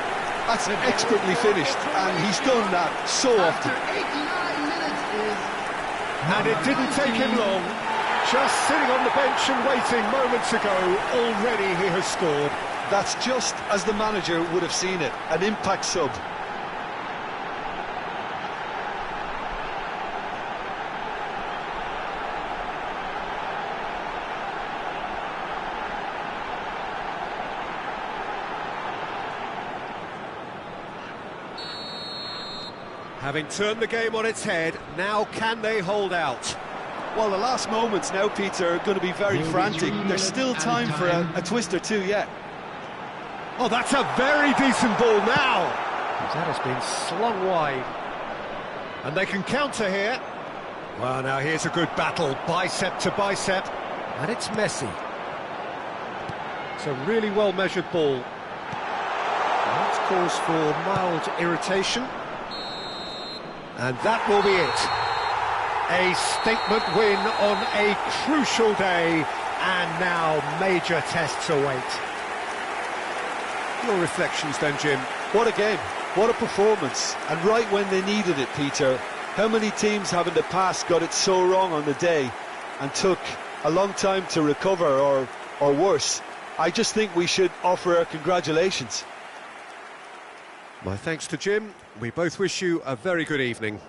That's expertly finished, and he's done that so After often. 89 minutes is... And it didn't take him long. Just sitting on the bench and waiting moments ago, already he has scored. That's just as the manager would have seen it, an impact sub. Having turned the game on its head, now can they hold out? Well, the last moments now, Peter, are going to be very frantic. There's still time for a twist or two yet. Oh, that's a very decent ball now. That has been slung wide. And they can counter here. Well, now here's a good battle, bicep to bicep. And it's Messi. It's a really well-measured ball. And that's cause for mild irritation. And that will be it. A statement win on a crucial day. And now major tests await. Your reflections then, Jim? What a game, what a performance, and right when they needed it, Peter. How many teams have in the past got it so wrong on the day and took a long time to recover, or worse? I just think we should offer our congratulations. My thanks to Jim. We both wish you a very good evening.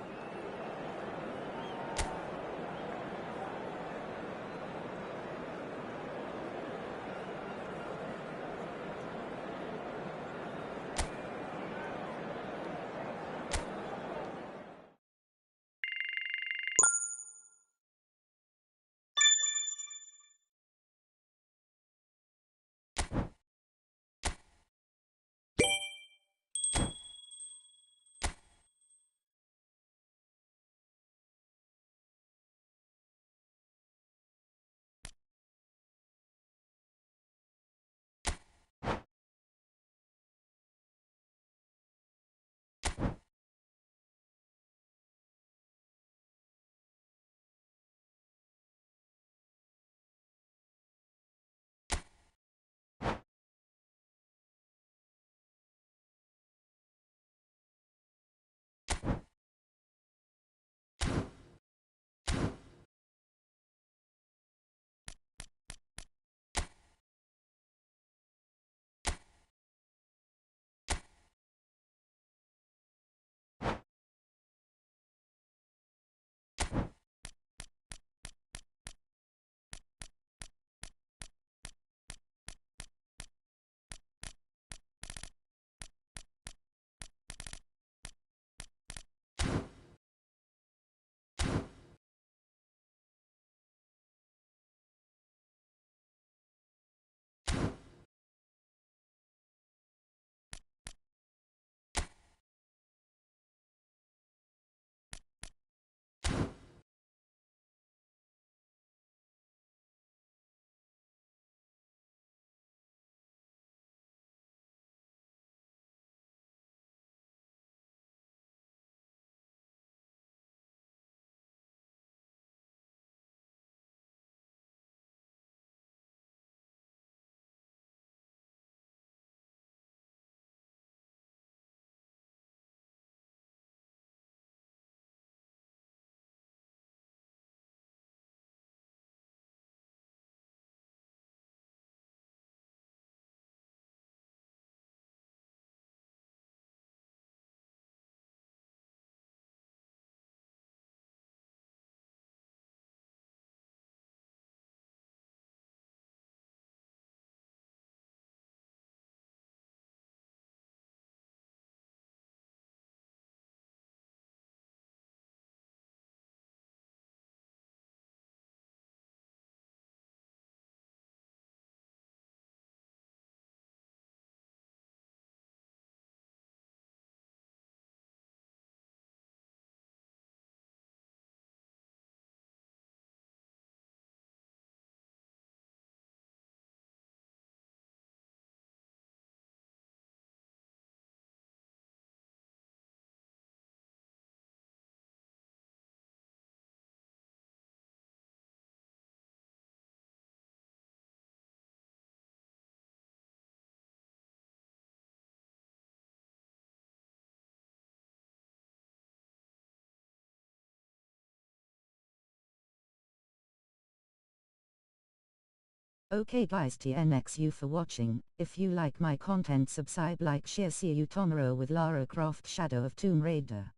Okay guys, thanks you for watching. If you like my content, subscribe, like, share. See you tomorrow with Lara Croft Shadow of Tomb Raider.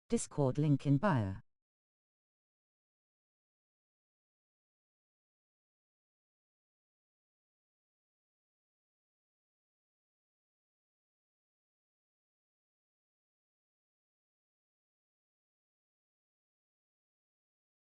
Discord link in bio.